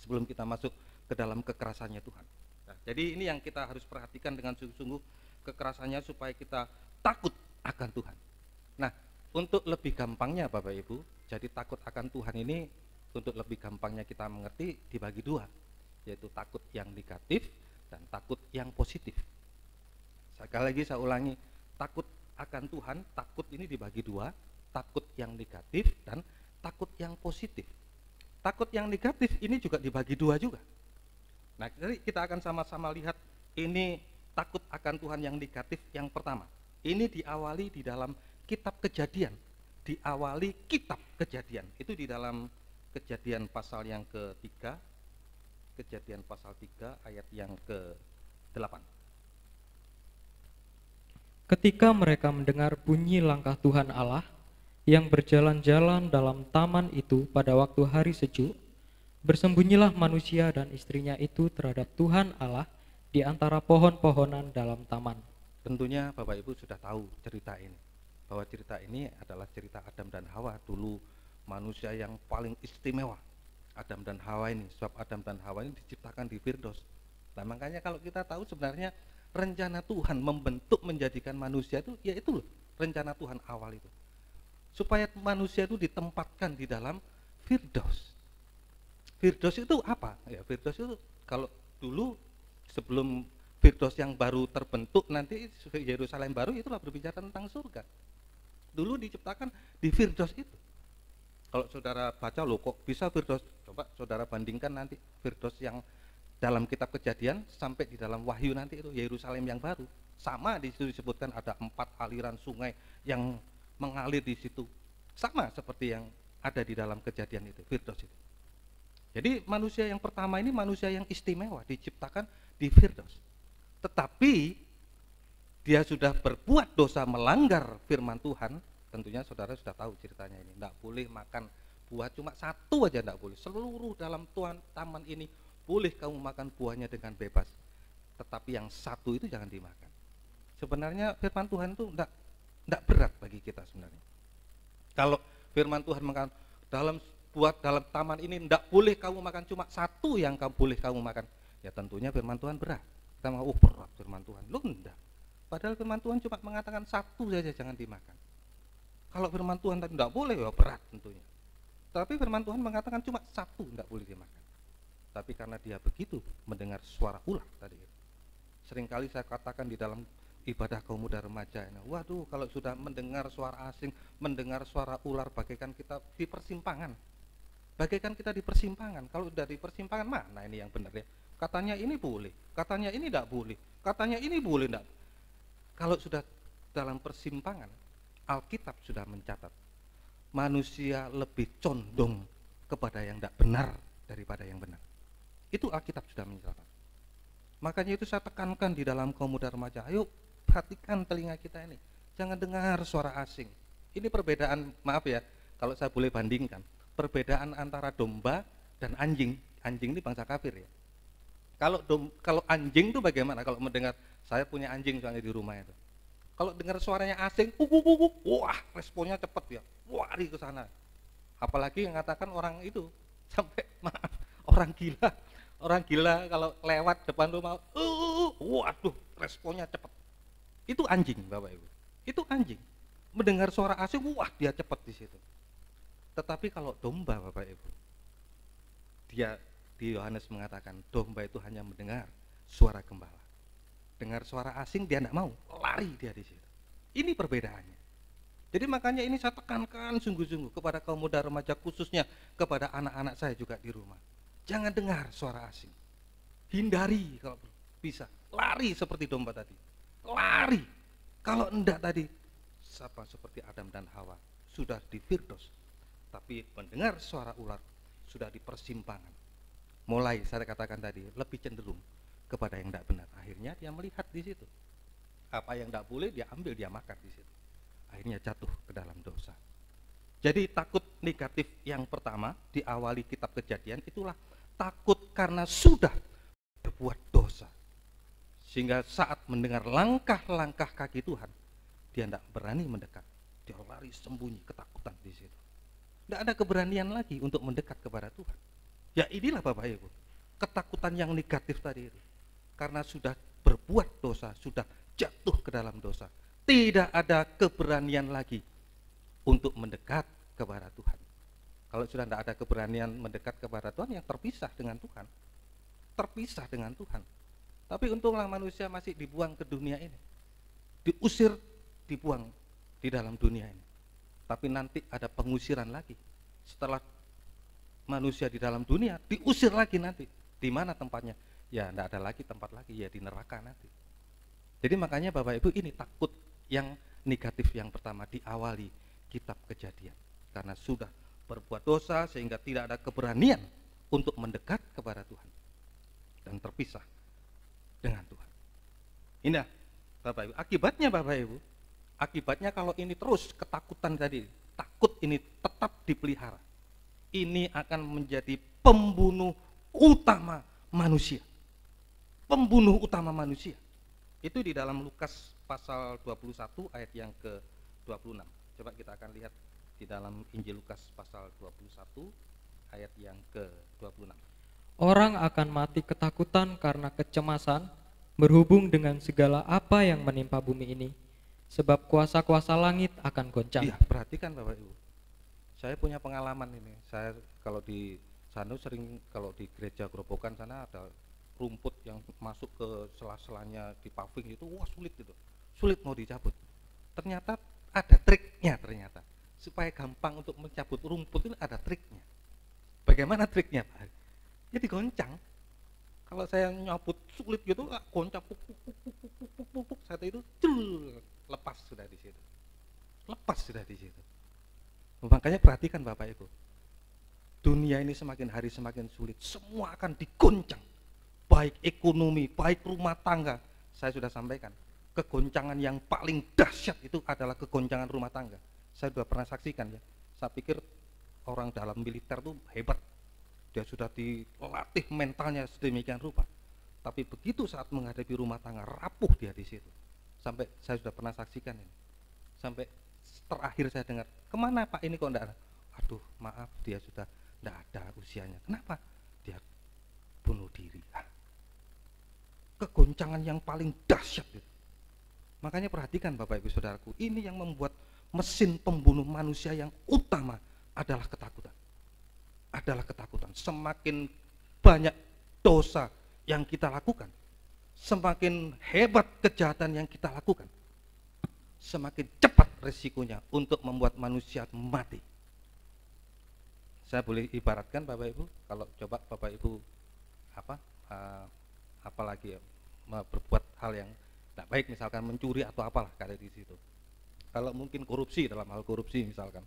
sebelum kita masuk ke dalam kekerasannya Tuhan. Nah, jadi ini yang kita harus perhatikan dengan sungguh-sungguh, kekerasannya, supaya kita takut akan Tuhan. Nah, untuk lebih gampangnya Bapak Ibu, jadi takut akan Tuhan ini untuk lebih gampangnya kita mengerti dibagi dua, yaitu takut yang negatif dan takut yang positif. Sekali lagi saya ulangi, takut akan Tuhan, takut ini dibagi dua, takut yang negatif dan takut yang positif. Takut yang negatif ini juga dibagi dua juga. Nah, jadi kita akan sama-sama lihat ini takut akan Tuhan yang negatif yang pertama. Ini diawali di dalam kitab Kejadian. Diawali kitab Kejadian. Itu di dalam Kejadian pasal yang ketiga. Kejadian pasal 3 ayat yang ke-8. Ketika mereka mendengar bunyi langkah Tuhan Allah yang berjalan-jalan dalam taman itu pada waktu hari sejuk, Bersembunyilah manusia dan istrinya itu terhadap Tuhan Allah di antara pohon-pohonan dalam taman. Tentunya Bapak Ibu sudah tahu cerita ini, bahwa cerita ini adalah cerita Adam dan Hawa. Dulu manusia yang paling istimewa, Adam dan Hawa ini, sebab Adam dan Hawa ini diciptakan di Firdaus. Nah makanya kalau kita tahu sebenarnya rencana Tuhan membentuk menjadikan manusia itu, yaitu loh rencana Tuhan awal itu, supaya manusia itu ditempatkan di dalam Firdaus. Firdaus itu apa? Ya Firdaus itu kalau dulu sebelum Firdaus yang baru terbentuk, nanti Yerusalem baru itulah berbicara tentang surga. Dulu diciptakan di Firdaus itu. Kalau saudara baca, loh kok bisa Firdaus? Coba saudara bandingkan nanti Firdaus yang dalam kitab Kejadian sampai di dalam Wahyu nanti itu Yerusalem yang baru. Sama di situ disebutkan ada 4 aliran sungai yang mengalir di situ. Sama seperti yang ada di dalam Kejadian itu, Firdaus itu. Jadi manusia yang pertama ini manusia yang istimewa, diciptakan di Firdaus. Tetapi dia sudah berbuat dosa, melanggar firman Tuhan. Tentunya saudara sudah tahu ceritanya ini. Tidak boleh makan buah, cuma satu aja tidak boleh. Seluruh dalam taman ini boleh kamu makan buahnya dengan bebas, tetapi yang satu itu jangan dimakan. Sebenarnya firman Tuhan itu tidak berat bagi kita sebenarnya. Kalau firman Tuhan mengatakan dalam taman ini tidak boleh kamu makan, cuma satu yang boleh kamu makan, ya tentunya firman Tuhan berat. Kita mau berat firman Tuhan, lu enggak. Padahal firman Tuhan cuma mengatakan satu saja jangan dimakan. Kalau firman Tuhan tadi tidak boleh, ya berat tentunya. Tapi firman Tuhan mengatakan cuma satu tidak boleh dimakan. Tapi karena dia begitu mendengar suara ular tadi, seringkali saya katakan di dalam ibadah kaum muda remaja ini, waduh kalau sudah mendengar suara asing, mendengar suara ular, bagaikan kita di persimpangan. Bagaikan kita di persimpangan. Kalau dari persimpangan mana ini yang benar ya? Katanya ini boleh, katanya ini tidak boleh, katanya ini boleh tidak. Kalau sudah dalam persimpangan, Alkitab sudah mencatat manusia lebih condong kepada yang tidak benar daripada yang benar. Itu Alkitab sudah mencatat. Makanya itu saya tekankan di dalam kaum muda remaja, ayo perhatikan telinga kita ini, jangan dengar suara asing. Ini perbedaan, maaf ya kalau saya boleh bandingkan, perbedaan antara domba dan anjing. Anjing ini bangsa kafir ya. Kalau anjing itu bagaimana? Kalau mendengar, saya punya anjing soalnya di rumah itu. Kalau dengar suaranya asing, wah responnya cepat ya, lari ke sana. Apalagi yang mengatakan orang itu sampai maaf, orang gila kalau lewat depan rumah, waduh responnya cepat. Itu anjing Bapak Ibu. Itu anjing. Mendengar suara asing, wah dia cepat di situ. Tetapi kalau domba Bapak Ibu, dia di Yohanes mengatakan domba itu hanya mendengar suara gembala. Dengar suara asing dia tidak mau, lari dia di situ. Ini perbedaannya. Jadi makanya ini saya tekankan sungguh-sungguh kepada kaum muda remaja, khususnya kepada anak-anak saya juga di rumah. Jangan dengar suara asing. Hindari kalau bisa. Lari seperti domba tadi. Lari. Kalau enggak tadi sama seperti Adam dan Hawa, sudah di Firdaus, tapi mendengar suara ular sudah di persimpangan. Mulai saya katakan tadi lebih cenderung kepada yang tidak benar. Akhirnya dia melihat di situ apa yang tidak boleh, dia ambil, dia makan di situ. Akhirnya jatuh ke dalam dosa. Jadi takut negatif yang pertama diawali kitab Kejadian itulah takut karena sudah berbuat dosa, sehingga saat mendengar langkah-langkah kaki Tuhan dia tidak berani mendekat. Dia lari sembunyi, ketakutan di situ. Tidak ada keberanian lagi untuk mendekat kepada Tuhan. Ya inilah Bapak Ibu, ketakutan yang negatif tadi itu. Karena sudah berbuat dosa, sudah jatuh ke dalam dosa, tidak ada keberanian lagi untuk mendekat kepada Tuhan. Kalau sudah tidak ada keberanian mendekat kepada Tuhan, yang terpisah dengan Tuhan. Terpisah dengan Tuhan. Tapi untunglah manusia masih dibuang ke dunia ini. Diusir, dibuang di dalam dunia ini. Tapi nanti ada pengusiran lagi. Setelah manusia di dalam dunia, diusir lagi nanti. Di mana tempatnya? Ya tidak ada lagi tempat lagi, ya di neraka nanti. Jadi makanya Bapak Ibu, ini takut yang negatif yang pertama diawali kitab Kejadian. Karena sudah berbuat dosa sehingga tidak ada keberanian untuk mendekat kepada Tuhan. Dan terpisah dengan Tuhan. Ini Bapak Ibu, akibatnya Bapak Ibu, akibatnya kalau ini terus ketakutan tadi, takut ini tetap dipelihara. ini akan menjadi pembunuh utama manusia. Pembunuh utama manusia. Itu di dalam Lukas pasal 21 ayat yang ke-26. Coba kita akan lihat di dalam Injil Lukas pasal 21 ayat yang ke-26. Orang akan mati ketakutan karena kecemasan berhubung dengan segala apa yang menimpa bumi ini, sebab kuasa-kuasa langit akan goncang. Iya, perhatikan Bapak Ibu. Saya punya pengalaman ini. Saya kalau di sana sering, kalau di gereja Grobogan sana ada rumput yang masuk ke sela-selanya di paving itu, wah sulit itu. Sulit mau dicabut. Ternyata ada triknya ternyata. Supaya gampang untuk mencabut rumput itu ada triknya. Bagaimana triknya, Pak? Ya digoncang. Kalau saya nyabut sulit gitu, goncang puk, saat itu lepas sudah di situ. Lepas sudah di situ. Makanya perhatikan Bapak Ibu. Dunia ini semakin hari semakin sulit. Semua akan digoncang. Baik ekonomi, baik rumah tangga. Saya sudah sampaikan. Kegoncangan yang paling dahsyat itu adalah kegoncangan rumah tangga. Saya sudah pernah saksikan ya. Saya pikir orang dalam militer tuh hebat. Dia sudah dilatih mentalnya sedemikian rupa. Tapi begitu saat menghadapi rumah tangga, rapuh dia di situ. Sampai saya sudah pernah saksikan ini. Sampai terakhir saya dengar, kemana Pak ini kok enggak ada? Aduh maaf, dia sudah enggak ada usianya. Kenapa? Dia bunuh diri. Kegoncangan yang paling dahsyat itu. Makanya perhatikan Bapak Ibu Saudaraku, ini yang membuat mesin pembunuh manusia yang utama adalah ketakutan. Adalah ketakutan. Semakin banyak dosa yang kita lakukan, semakin hebat kejahatan yang kita lakukan, semakin cepat resikonya untuk membuat manusia mati. Saya boleh ibaratkan Bapak Ibu, kalau coba Bapak Ibu apalagi ya, berbuat hal yang tidak baik, misalkan mencuri atau apalah kayak di situ. Kalau mungkin korupsi, dalam hal korupsi misalkan,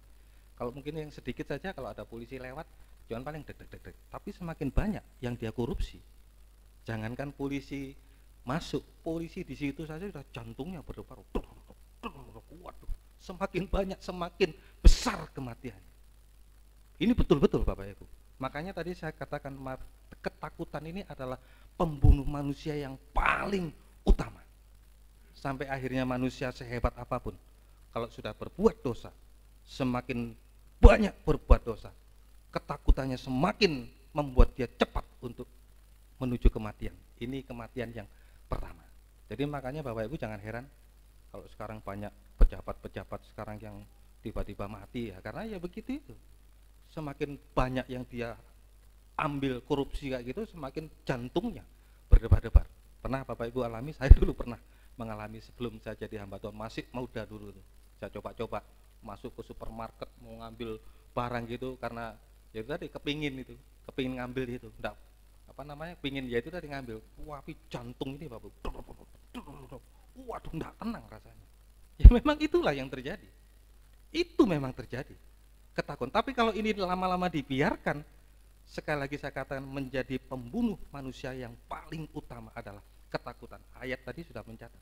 kalau mungkin yang sedikit saja, kalau ada polisi lewat, jangan paling deg. Tapi semakin banyak yang dia korupsi, jangankan polisi masuk, polisi di situ saja sudah jantungnya berdebar. Waduh, semakin banyak semakin besar kematian. Ini betul-betul Bapak Ibu. Makanya tadi saya katakan ketakutan ini adalah pembunuh manusia yang paling utama. Sampai akhirnya manusia sehebat apapun, kalau sudah berbuat dosa, semakin banyak berbuat dosa, ketakutannya semakin membuat dia cepat untuk menuju kematian. Ini kematian yang pertama. Jadi makanya Bapak Ibu jangan heran kalau sekarang banyak pejabat-pejabat sekarang yang tiba-tiba mati ya, karena ya begitu itu. Semakin banyak yang dia ambil korupsi kayak gitu, semakin jantungnya berdebar-debar. Pernah Bapak Ibu alami? Saya dulu pernah mengalami sebelum saya jadi hamba Tuhan, masih muda dulu tuh. Saya coba-coba masuk ke supermarket mau ngambil barang gitu, karena ya itu tadi kepingin ngambil itu, enggak pingin ya itu tadi ngambil. Tapi jantung ini Bapak, waduh enggak tenang rasanya. Ya memang itulah yang terjadi. Itu memang terjadi. Ketakutan. Tapi kalau ini lama-lama dibiarkan, sekali lagi saya katakan menjadi pembunuh manusia yang paling utama adalah ketakutan. Ayat tadi sudah mencatat.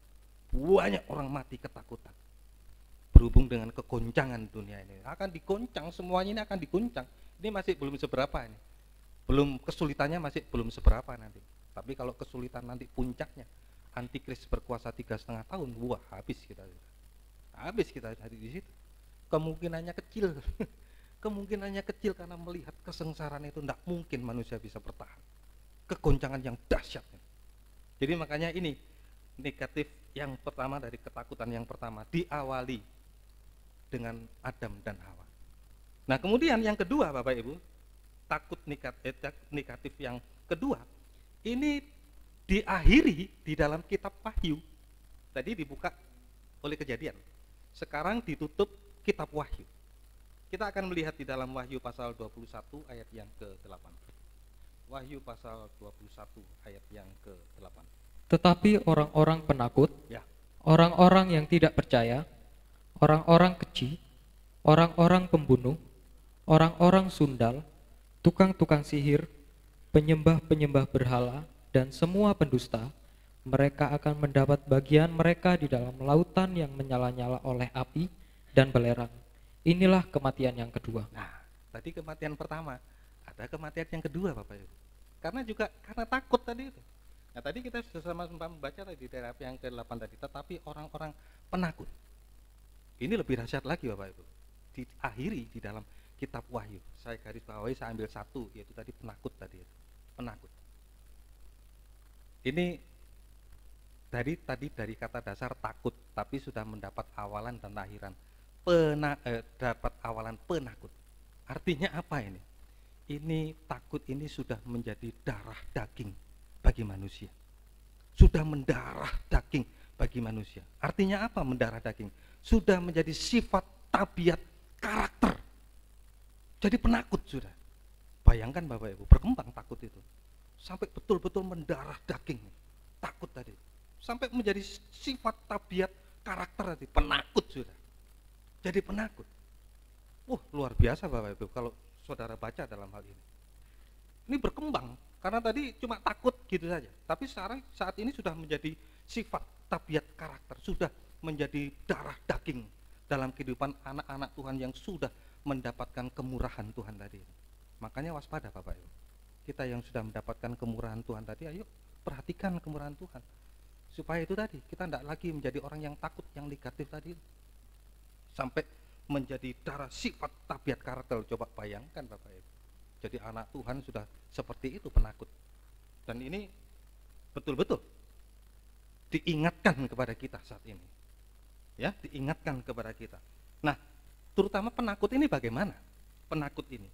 Banyak orang mati ketakutan. Berhubung dengan kegoncangan dunia ini. Akan digoncang, semuanya ini akan digoncang. Ini masih belum seberapa ini. Kesulitannya masih belum seberapa nanti. Tapi kalau kesulitan nanti puncaknya, antikris berkuasa 3,5 tahun, wah habis kita. Habis kita hari di situ. Kemungkinannya kecil. Kemungkinannya kecil karena melihat kesengsaraan itu tidak mungkin manusia bisa bertahan. Kegoncangan yang dahsyat. Jadi makanya ini negatif yang pertama dari ketakutan yang pertama diawali dengan Adam dan Hawa. Nah kemudian yang kedua Bapak Ibu, takut negatif yang kedua ini diakhiri di dalam kitab Wahyu. Tadi dibuka oleh Kejadian, sekarang ditutup kitab Wahyu. Kita akan melihat di dalam Wahyu pasal 21 ayat yang ke-8. Wahyu pasal 21 ayat yang ke-8. Tetapi orang-orang penakut, Ya. orang-orang yang tidak percaya, orang-orang keji, orang-orang pembunuh, orang-orang sundal, tukang-tukang sihir, penyembah-penyembah berhala, dan semua pendusta, mereka akan mendapat bagian mereka di dalam lautan yang menyala-nyala oleh api dan belerang. Inilah kematian yang kedua. Nah, tadi kematian pertama, ada kematian yang kedua Bapak Ibu. Karena takut tadi itu. Nah tadi kita sudah sama-sama membaca tadi terapi yang ke-8 tadi, tetapi orang-orang penakut. Ini lebih dahsyat lagi Bapak Ibu. Diakhiri di dalam kitab Wahyu. Saya garis bawahi, saya ambil satu, yaitu tadi penakut tadi itu. Penakut. Ini tadi dari kata dasar takut, tapi sudah mendapat awalan dan akhiran. Dapat awalan penakut. Artinya apa ini? Ini takut ini sudah menjadi darah daging bagi manusia. Sudah mendarah daging bagi manusia. Artinya apa mendarah daging? Sudah menjadi sifat, tabiat, karakter. Jadi penakut sudah. Bayangkan Bapak Ibu, berkembang takut itu. Sampai betul-betul mendarah daging. Takut tadi. Sampai menjadi sifat, tabiat, karakter tadi. Penakut sudah. Jadi penakut. Luar biasa Bapak Ibu kalau saudara baca dalam hal ini. Ini berkembang karena tadi cuma takut gitu saja. Tapi sekarang saat ini sudah menjadi sifat, tabiat, karakter. Sudah menjadi darah daging dalam kehidupan anak-anak Tuhan yang sudah mendapatkan kemurahan Tuhan tadi. Makanya waspada Bapak Ibu. Kita yang sudah mendapatkan kemurahan Tuhan tadi, ayo perhatikan kemurahan Tuhan. Supaya itu tadi, kita tidak lagi menjadi orang yang takut, yang negatif tadi. Sampai menjadi darah sifat, tabiat, karakter. Coba bayangkan Bapak Ibu. Jadi anak Tuhan sudah seperti itu, penakut. Dan ini betul-betul diingatkan kepada kita saat ini. Ya, diingatkan kepada kita. Nah, terutama penakut ini bagaimana? Penakut ini.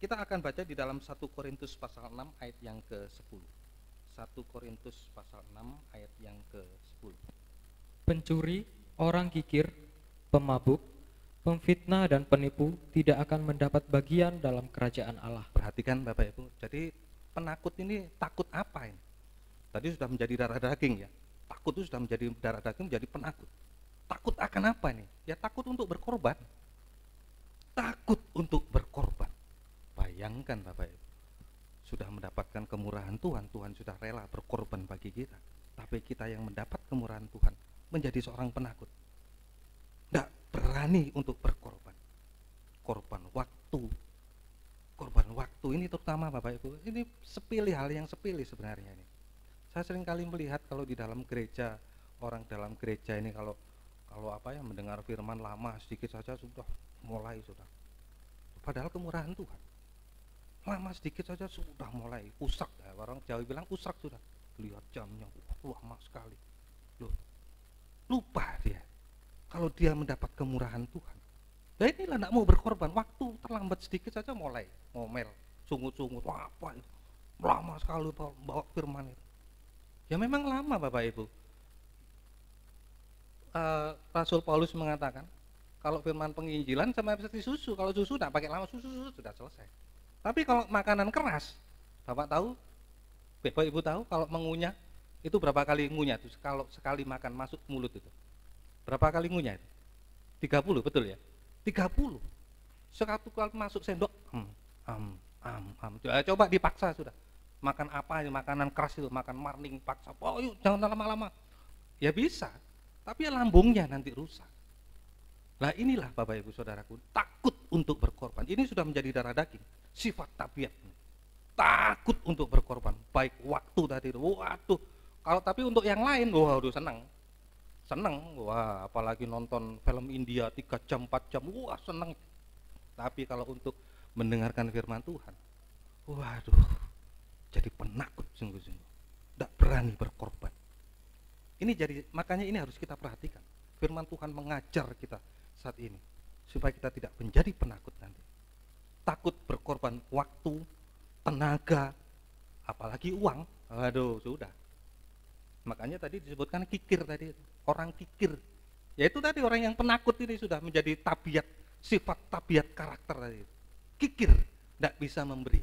Kita akan baca di dalam 1 Korintus pasal 6 ayat yang ke-10. 1 Korintus pasal 6 ayat yang ke-10. Pencuri, orang kikir, pemabuk, pemfitnah dan penipu tidak akan mendapat bagian dalam kerajaan Allah. Perhatikan Bapak Ibu. Jadi penakut ini takut apa ini? Tadi sudah menjadi darah daging ya. Takut itu sudah menjadi darah daging, menjadi penakut. Takut akan apa nih? Ya takut untuk berkorban. Takut untuk berkorban. Bayangkan Bapak Ibu. Sudah mendapatkan kemurahan Tuhan, Tuhan sudah rela berkorban bagi kita. Tapi kita yang mendapat kemurahan Tuhan menjadi seorang penakut. Tidak berani untuk berkorban. Korban waktu. Korban waktu ini terutama Bapak Ibu. Ini sepilih, hal yang sepilih sebenarnya ini. Saya sering kali melihat kalau di dalam gereja, orang dalam gereja ini kalau mendengar firman lama sedikit saja sudah mulai sudah. Padahal kemurahan Tuhan. Lama sedikit saja sudah mulai usrak ya. Orang Jawa bilang usrak sudah. Lihat jamnya, lama sekali. Loh, lupa dia. Kalau dia mendapat kemurahan Tuhan. Nah inilah tidak mau berkorban. Waktu terlambat sedikit saja mulai ngomel, sungut-sungut. Apa itu? Lama sekali bawa firman itu. Ya memang lama Bapak Ibu. Rasul Paulus mengatakan kalau firman penginjilan sama seperti susu. Kalau susu tidak pakai lama, susu sudah selesai. Tapi kalau makanan keras, Bapak tahu, Bapak Ibu tahu kalau mengunyah itu berapa kali ngunyah itu? Kalau sekali makan masuk mulut itu berapa kali ngunyah itu? 30, betul ya? 30. Sekali kali masuk sendok, coba dipaksa sudah. Makan apa ini? Makanan keras itu, makan marning paksa. Oh yuk jangan lama-lama. Ya bisa, tapi ya lambungnya nanti rusak. Nah inilah Bapak Ibu Saudaraku, takut untuk berkorban. Ini sudah menjadi darah daging, sifat tabiat. Takut untuk berkorban, baik waktu tadi. Waduh, kalau tapi untuk yang lain, waduh senang. Wah apalagi nonton film India 3 jam, 4 jam, wah senang. Tapi kalau untuk mendengarkan firman Tuhan, waduh, jadi penakut sungguh-sungguh. Tidak berani berkorban. Ini jadi, makanya ini harus kita perhatikan. Firman Tuhan mengajar kita saat ini supaya kita tidak menjadi penakut nanti. Takut berkorban waktu, tenaga, apalagi uang. Aduh, sudah. Makanya tadi disebutkan kikir tadi, orang kikir. Yaitu tadi orang yang penakut ini sudah menjadi tabiat, sifat tabiat karakter tadi. Kikir, tidak bisa memberi.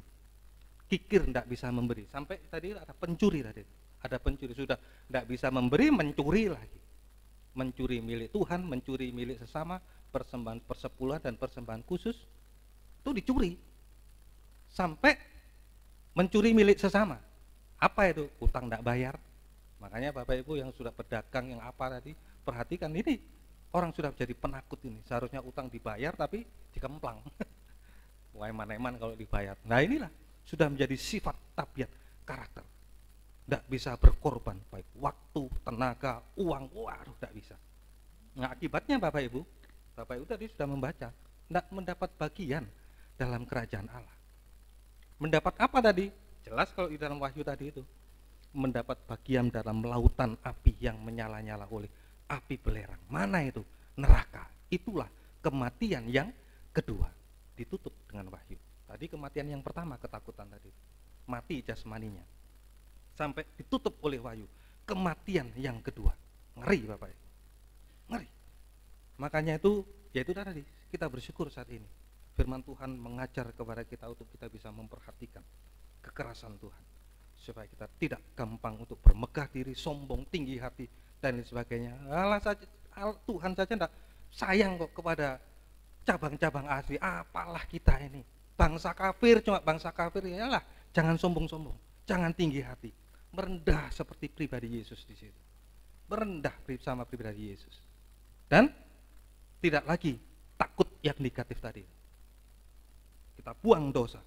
Kikir tidak bisa memberi. Sampai tadi ada pencuri tadi. Ada pencuri sudah tidak bisa memberi, mencuri lagi. Mencuri milik Tuhan, mencuri milik sesama, persembahan persepuluhan dan persembahan khusus itu dicuri. Sampai mencuri milik sesama. Apa itu? Utang tidak bayar. Makanya Bapak Ibu yang sudah berdagang yang apa tadi, perhatikan ini orang sudah jadi penakut ini. Seharusnya utang dibayar tapi dikemplang. Wah, eman-eman kalau dibayar. Nah inilah sudah menjadi sifat tabiat karakter. Tidak bisa berkorban baik waktu, tenaga, uang, waduh tidak bisa. Nah akibatnya Bapak Ibu tadi sudah membaca, tidak mendapat bagian dalam kerajaan Allah. Mendapat apa tadi? Jelas kalau di dalam Wahyu tadi itu, mendapat bagian dalam lautan api yang menyala-nyala oleh api belerang. Mana itu? Neraka. Itulah kematian yang kedua, ditutup dengan Wahyu. Tadi kematian yang pertama, ketakutan tadi, mati jasmaninya, sampai ditutup oleh Wahyu. Kematian yang kedua, ngeri Bapak Ibu, ngeri. Makanya itu, yaitu tadi kita bersyukur saat ini firman Tuhan mengajar kepada kita untuk kita bisa memperhatikan kekerasan Tuhan, supaya kita tidak gampang untuk bermegah diri, sombong, tinggi hati dan lain sebagainya. Tuhan saja tidak sayang kok kepada cabang-cabang asli. Apalah kita ini bangsa kafir, cuma bangsa kafir, yalah, jangan sombong-sombong, jangan tinggi hati, merendah seperti pribadi Yesus di situ, merendah sama pribadi Yesus, dan tidak lagi takut yang negatif tadi. Kita buang dosa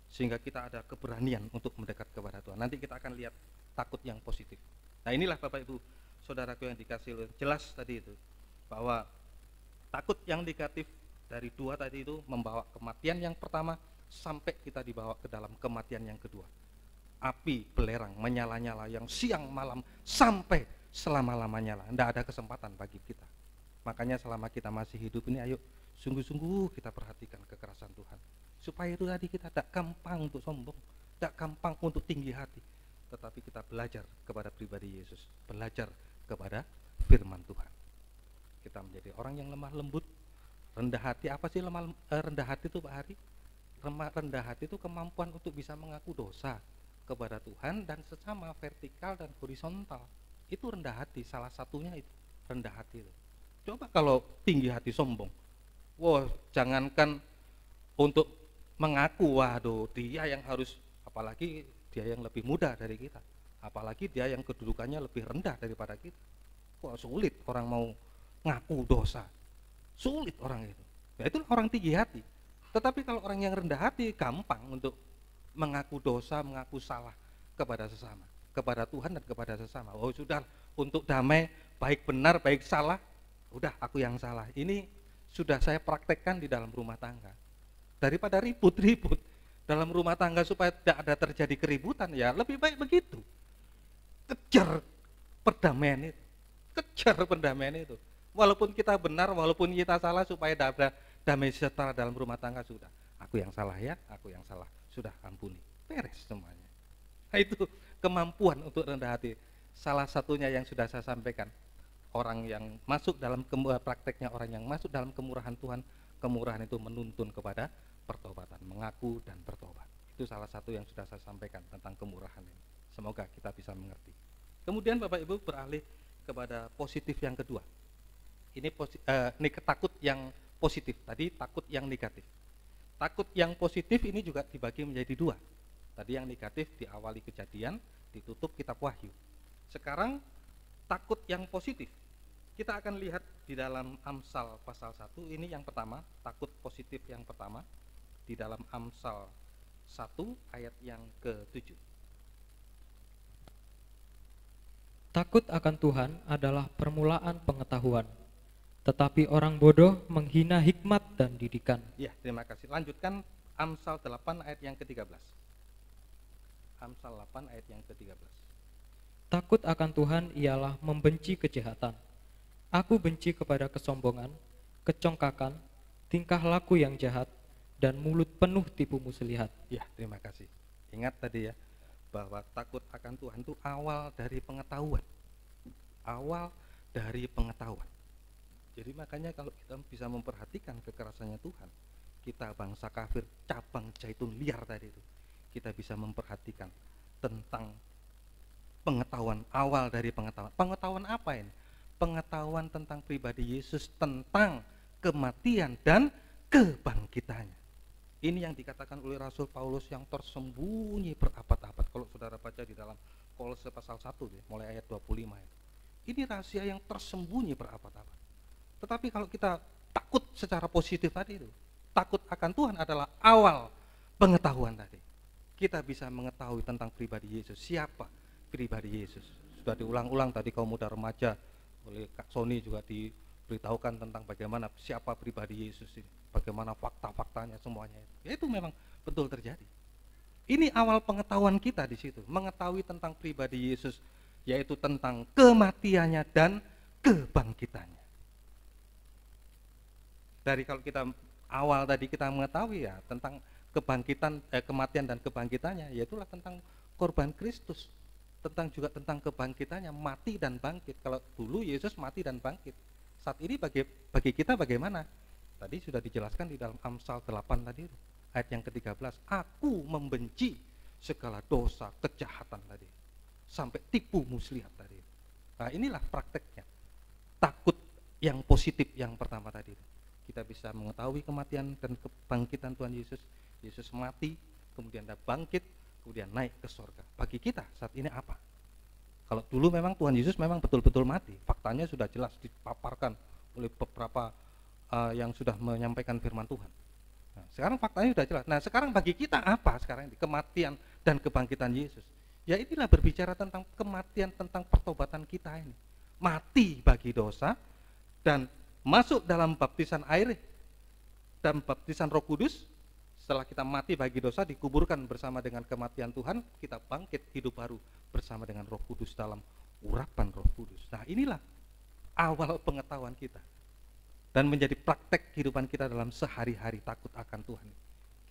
sehingga kita ada keberanian untuk mendekat kepada Tuhan. Nanti kita akan lihat takut yang positif. Nah inilah Bapak Ibu saudaraku yang dikasih jelas tadi itu, bahwa takut yang negatif dari dua tadi itu membawa kematian yang pertama sampai kita dibawa ke dalam kematian yang kedua. Api belerang menyala-nyala yang siang malam sampai selama-lamanya. Tidak ada kesempatan bagi kita. Makanya selama kita masih hidup ini, ayo sungguh-sungguh kita perhatikan kekerasan Tuhan, supaya itu tadi kita tidak gampang untuk sombong, tidak gampang untuk tinggi hati, tetapi kita belajar kepada pribadi Yesus, belajar kepada firman Tuhan. Kita menjadi orang yang lemah lembut, rendah hati. Apa sih rendah hati itu Pak Hari? Rendah hati itu kemampuan untuk bisa mengaku dosa kepada Tuhan dan sesama, vertikal dan horizontal. Itu rendah hati, salah satunya itu rendah hati itu. Coba kalau tinggi hati, sombong, wah, jangankan untuk mengaku, waduh, dia yang harus, apalagi dia yang lebih muda dari kita, apalagi dia yang kedudukannya lebih rendah daripada kita. Wah, sulit orang mau ngaku dosa, sulit orang itu. Ya, itu orang tinggi hati. Tetapi kalau orang yang rendah hati, gampang untuk mengaku dosa, mengaku salah kepada sesama, kepada Tuhan dan kepada sesama. Oh sudah, untuk damai, baik benar, baik salah, udah aku yang salah. Ini sudah saya praktekkan di dalam rumah tangga. Daripada ribut-ribut dalam rumah tangga supaya tidak ada terjadi keributan, ya lebih baik begitu. Kejar perdamaian itu, kejar perdamaian itu. Walaupun kita benar, walaupun kita salah, supaya ada damai sejahtera dalam rumah tangga. Sudah, aku yang salah ya, aku yang salah, sudah ampuni, beres semuanya. Nah, itu kemampuan untuk rendah hati. Salah satunya yang sudah saya sampaikan, orang yang masuk dalam prakteknya, orang yang masuk dalam kemurahan Tuhan, kemurahan itu menuntun kepada pertobatan, mengaku dan bertobat. Itu salah satu yang sudah saya sampaikan tentang kemurahan ini. Semoga kita bisa mengerti. Kemudian Bapak Ibu beralih kepada positif yang kedua. Ini takut yang positif, tadi takut yang negatif. Takut yang positif ini juga dibagi menjadi dua. Tadi yang negatif diawali kejadian, ditutup kitab Wahyu. Sekarang takut yang positif. Kita akan lihat di dalam Amsal pasal 1, ini yang pertama, takut positif yang pertama, di dalam Amsal 1 ayat yang ke-7. Takut akan Tuhan adalah permulaan pengetahuan, tetapi orang bodoh menghina hikmat dan didikan. Ya, terima kasih. Lanjutkan Amsal 8 ayat yang ke-13. Amsal 8 ayat yang ke-13. Takut akan Tuhan ialah membenci kejahatan. Aku benci kepada kesombongan, kecongkakan, tingkah laku yang jahat, dan mulut penuh tipu muslihat. Ya, terima kasih. Ingat tadi ya, bahwa takut akan Tuhan itu awal dari pengetahuan. Awal dari pengetahuan. Jadi makanya kalau kita bisa memperhatikan kekerasannya Tuhan, kita bangsa kafir, cabang zaitun liar tadi itu, kita bisa memperhatikan tentang pengetahuan, awal dari pengetahuan. Pengetahuan apa ini? Pengetahuan tentang pribadi Yesus, tentang kematian dan kebangkitannya. Ini yang dikatakan oleh Rasul Paulus yang tersembunyi berabad-abad. Kalau saudara baca di dalam Kolose pasal 1 ya, mulai ayat 25 ya. Ini rahasia yang tersembunyi berabad-abad. Tetapi kalau kita takut secara positif tadi itu, takut akan Tuhan adalah awal pengetahuan tadi. Kita bisa mengetahui tentang pribadi Yesus. Siapa pribadi Yesus? Sudah diulang-ulang tadi kaum muda remaja, oleh Kak Sony juga diberitahukan tentang bagaimana siapa pribadi Yesus ini, bagaimana fakta-faktanya semuanya. Ya itu memang betul terjadi. Ini awal pengetahuan kita di situ, mengetahui tentang pribadi Yesus, yaitu tentang kematiannya dan kebangkitannya. Dari kalau kita awal tadi kita mengetahui ya tentang kematian dan kebangkitannya, yaitulah tentang korban Kristus, juga tentang kebangkitannya, mati dan bangkit. Kalau dulu Yesus mati dan bangkit, saat ini bagi kita bagaimana? Tadi sudah dijelaskan di dalam Amsal 8 tadi itu, ayat yang ke-13, aku membenci segala dosa, kejahatan tadi, sampai tipu muslihat tadi. Nah inilah prakteknya takut yang positif yang pertama tadi. Kita bisa mengetahui kematian dan kebangkitan Tuhan Yesus. Yesus mati, kemudian dia bangkit, kemudian naik ke surga. Bagi kita saat ini apa? Kalau dulu memang Tuhan Yesus memang betul-betul mati, faktanya sudah jelas dipaparkan oleh beberapa yang sudah menyampaikan firman Tuhan. Nah, sekarang faktanya sudah jelas. Nah sekarang bagi kita apa sekarang ini? Kematian dan kebangkitan Yesus. Ya inilah berbicara tentang kematian, tentang pertobatan kita ini. Mati bagi dosa dan masuk dalam baptisan air dan baptisan Roh Kudus. Setelah kita mati bagi dosa, dikuburkan bersama dengan kematian Tuhan, kita bangkit hidup baru bersama dengan Roh Kudus dalam urapan Roh Kudus. Nah inilah awal pengetahuan kita dan menjadi praktek kehidupan kita dalam sehari-hari takut akan Tuhan.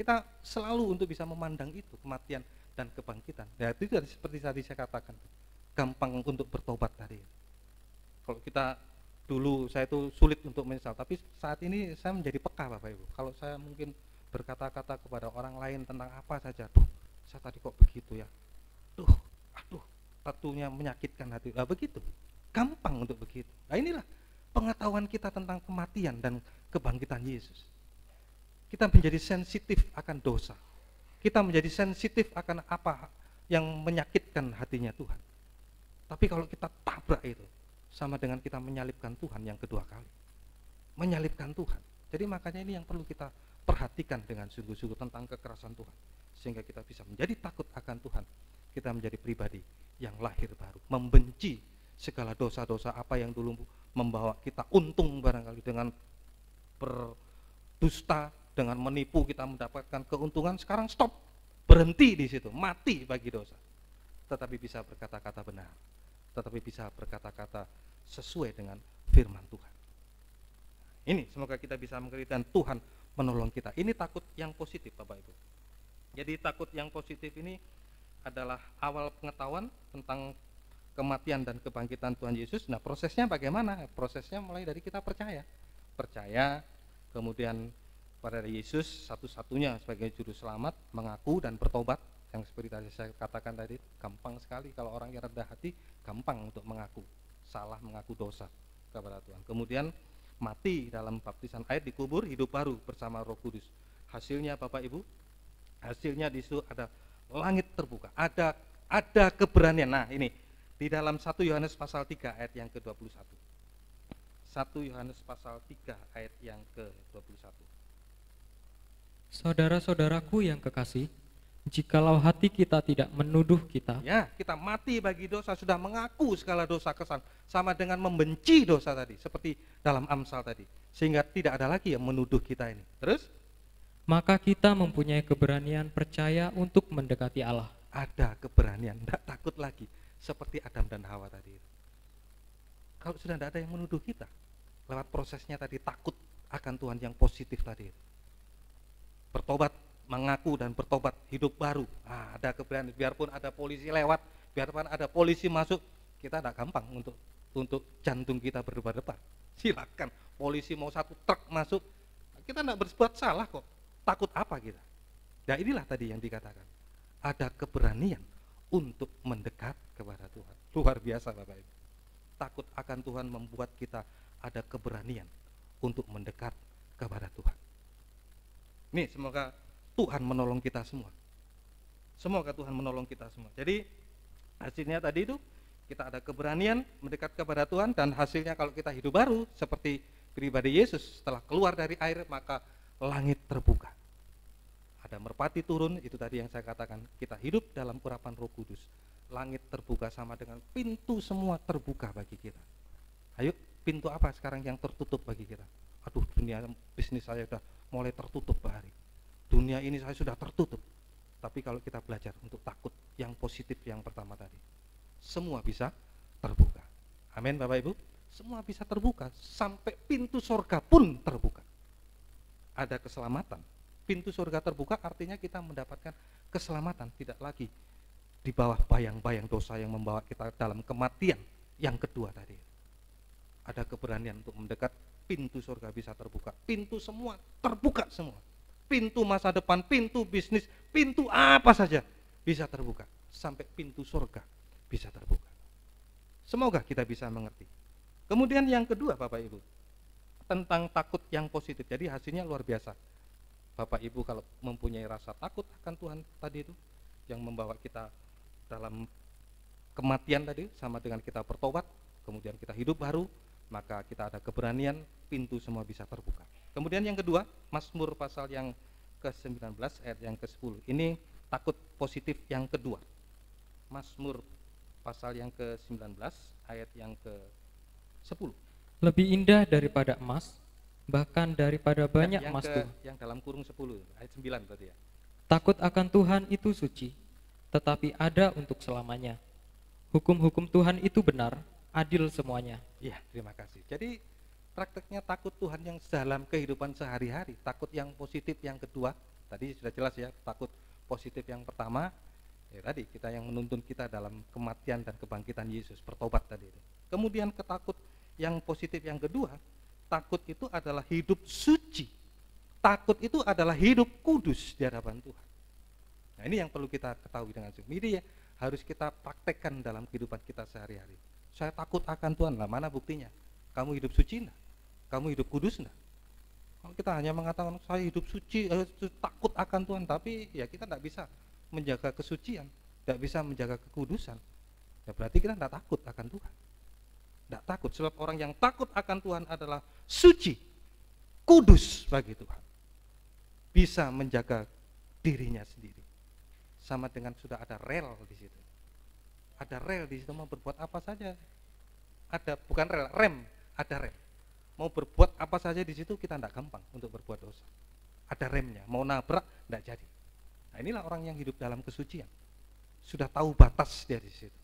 Kita selalu untuk bisa memandang itu, kematian dan kebangkitan. Ya itu seperti tadi saya katakan, gampang untuk bertobat tadi. Kalau kita dulu saya itu sulit untuk menyesal, tapi saat ini saya menjadi peka Bapak Ibu. Kalau saya mungkin berkata-kata kepada orang lain tentang apa saja, saya tadi kok begitu ya, waktunya menyakitkan hati. Nah begitu, gampang untuk begitu. Nah inilah pengetahuan kita tentang kematian dan kebangkitan Yesus. Kita menjadi sensitif akan dosa, kita menjadi sensitif akan apa yang menyakitkan hatinya Tuhan. Tapi kalau kita tabrak itu, sama dengan kita menyalibkan Tuhan yang kedua kali, menyalibkan Tuhan. Jadi makanya ini yang perlu kita perhatikan dengan sungguh-sungguh tentang kekerasan Tuhan, sehingga kita bisa menjadi takut akan Tuhan. Kita menjadi pribadi yang lahir baru, membenci segala dosa-dosa apa yang dulu membawa kita untung barangkali dengan berdusta, dengan menipu kita mendapatkan keuntungan. Sekarang stop, berhenti di situ, mati bagi dosa, tetapi bisa berkata-kata benar, tetapi bisa berkata-kata sesuai dengan firman Tuhan. Ini semoga kita bisa mengerti dan Tuhan menolong kita. Ini takut yang positif Bapak Ibu. Jadi takut yang positif ini adalah awal pengetahuan tentang kematian dan kebangkitan Tuhan Yesus. Nah prosesnya bagaimana? Prosesnya mulai dari kita percaya, kemudian pada Yesus satu-satunya sebagai juru selamat, mengaku dan bertobat. Yang seperti tadi saya katakan tadi, gampang sekali kalau orang yang rendah hati, gampang untuk mengaku salah, mengaku dosa kepada Tuhan. Kemudian mati dalam baptisan air, dikubur, hidup baru bersama Roh Kudus. Hasilnya Bapak Ibu, hasilnya di situ ada langit terbuka, ada keberanian. Nah ini di dalam 1 Yohanes pasal 3 ayat yang ke-21. 1 Yohanes pasal 3 ayat yang ke-21. Saudara-saudaraku yang kekasih, jikalau hati kita tidak menuduh kita, ya kita mati bagi dosa, sudah mengaku segala dosa kesalahan, sama dengan membenci dosa tadi, seperti dalam Amsal tadi, sehingga tidak ada lagi yang menuduh kita ini. Terus maka kita mempunyai keberanian percaya untuk mendekati Allah. Ada keberanian, tidak takut lagi seperti Adam dan Hawa tadi. Kalau sudah tidak ada yang menuduh kita, lewat prosesnya tadi, takut akan Tuhan yang positif tadi, bertobat, mengaku dan bertobat, hidup baru. Ada keberanian, biarpun ada polisi lewat, biarpun ada polisi masuk, kita tidak gampang untuk jantung kita berdebar-debar. Silakan polisi mau satu truk masuk, kita tidak berbuat salah kok. Takut apa kita? Nah inilah tadi yang dikatakan, ada keberanian untuk mendekat kepada Tuhan. Luar biasa Bapak Ibu. Takut akan Tuhan membuat kita ada keberanian untuk mendekat kepada Tuhan. Nih semoga Tuhan menolong kita semua. Semoga Tuhan menolong kita semua. Jadi hasilnya tadi itu kita ada keberanian mendekat kepada Tuhan, dan hasilnya kalau kita hidup baru seperti pribadi Yesus, setelah keluar dari air maka langit terbuka. Ada merpati turun, itu tadi yang saya katakan, kita hidup dalam urapan Roh Kudus. Langit terbuka sama dengan pintu semua terbuka bagi kita. Ayo, pintu apa sekarang yang tertutup bagi kita? Aduh, dunia bisnis saya sudah mulai tertutup, Pak Hari. Dunia ini saya sudah tertutup. Tapi kalau kita belajar untuk takut yang positif yang pertama tadi, semua bisa terbuka. Amin Bapak Ibu. Semua bisa terbuka, sampai pintu surga pun terbuka. Ada keselamatan. Pintu surga terbuka artinya kita mendapatkan keselamatan, tidak lagi di bawah bayang-bayang dosa yang membawa kita dalam kematian. Yang kedua tadi, ada keberanian untuk mendekat, pintu surga bisa terbuka. Pintu semua terbuka semua. Pintu masa depan, pintu bisnis, pintu apa saja bisa terbuka. Sampai pintu surga bisa terbuka. Semoga kita bisa mengerti. Kemudian yang kedua Bapak Ibu, tentang takut yang positif. Jadi hasilnya luar biasa. Bapak Ibu kalau mempunyai rasa takut akan Tuhan tadi itu, yang membawa kita dalam kematian tadi, sama dengan kita bertobat, kemudian kita hidup baru, maka kita ada keberanian, pintu semua bisa terbuka. Kemudian yang kedua, Mazmur pasal yang ke-19 ayat yang ke-10. Ini takut positif yang kedua. Mazmur pasal yang ke-19 ayat yang ke-10. Lebih indah daripada emas, bahkan daripada banyak emas tuh. Yang dalam kurung 10, ayat 9 berarti ya. Takut akan Tuhan itu suci, tetapi ada untuk selamanya. Hukum-hukum Tuhan itu benar, adil semuanya. Iya, terima kasih. Jadi prakteknya takut Tuhan yang dalam kehidupan sehari-hari. Takut yang positif yang kedua, tadi sudah jelas ya. Takut positif yang pertama, ya tadi kita yang menuntun kita dalam kematian dan kebangkitan Yesus, bertobat tadi itu. Kemudian ketakut yang positif yang kedua, takut itu adalah hidup suci. Takut itu adalah hidup kudus di hadapan Tuhan. Nah, ini yang perlu kita ketahui dengan sungguh. Ini ya harus kita praktekkan dalam kehidupan kita sehari-hari. Saya takut akan Tuhan, lah mana buktinya? Kamu hidup suci enggak? Kamu hidup kudus enggak? Kalau kita hanya mengatakan saya hidup suci, takut akan Tuhan, tapi ya kita enggak bisa menjaga kesucian, enggak bisa menjaga kekudusan. Ya berarti kita enggak takut akan Tuhan. Enggak takut, sebab orang yang takut akan Tuhan adalah suci, kudus bagi Tuhan. Bisa menjaga dirinya sendiri. Sama dengan sudah ada rel di situ. Ada rel di situ, mau berbuat apa saja. Ada bukan rel, rem, ada rem. Mau berbuat apa saja di situ kita tidak gampang untuk berbuat dosa. Ada remnya, mau nabrak tidak jadi. Nah, inilah orang yang hidup dalam kesucian. Sudah tahu batas dia di situ.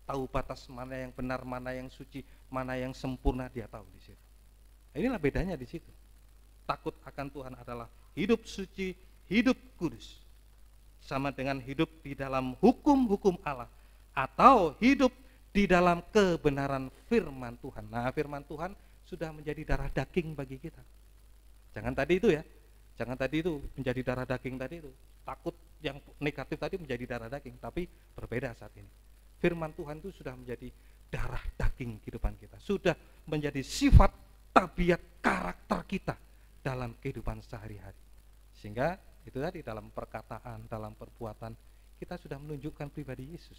Tahu batas mana yang benar, mana yang suci, mana yang sempurna, dia tahu di situ. Nah, inilah bedanya di situ. Takut akan Tuhan adalah hidup suci, hidup kudus. Sama dengan hidup di dalam hukum-hukum Allah, atau hidup di dalam kebenaran firman Tuhan. Nah, firman Tuhan sudah menjadi darah daging bagi kita. Jangan tadi itu ya, jangan tadi itu menjadi darah daging tadi itu. Takut yang negatif tadi menjadi darah daging, tapi berbeda saat ini. Firman Tuhan itu sudah menjadi darah daging kehidupan kita. Sudah menjadi sifat, tabiat, karakter kita dalam kehidupan sehari-hari. Sehingga itu tadi dalam perkataan, dalam perbuatan, kita sudah menunjukkan pribadi Yesus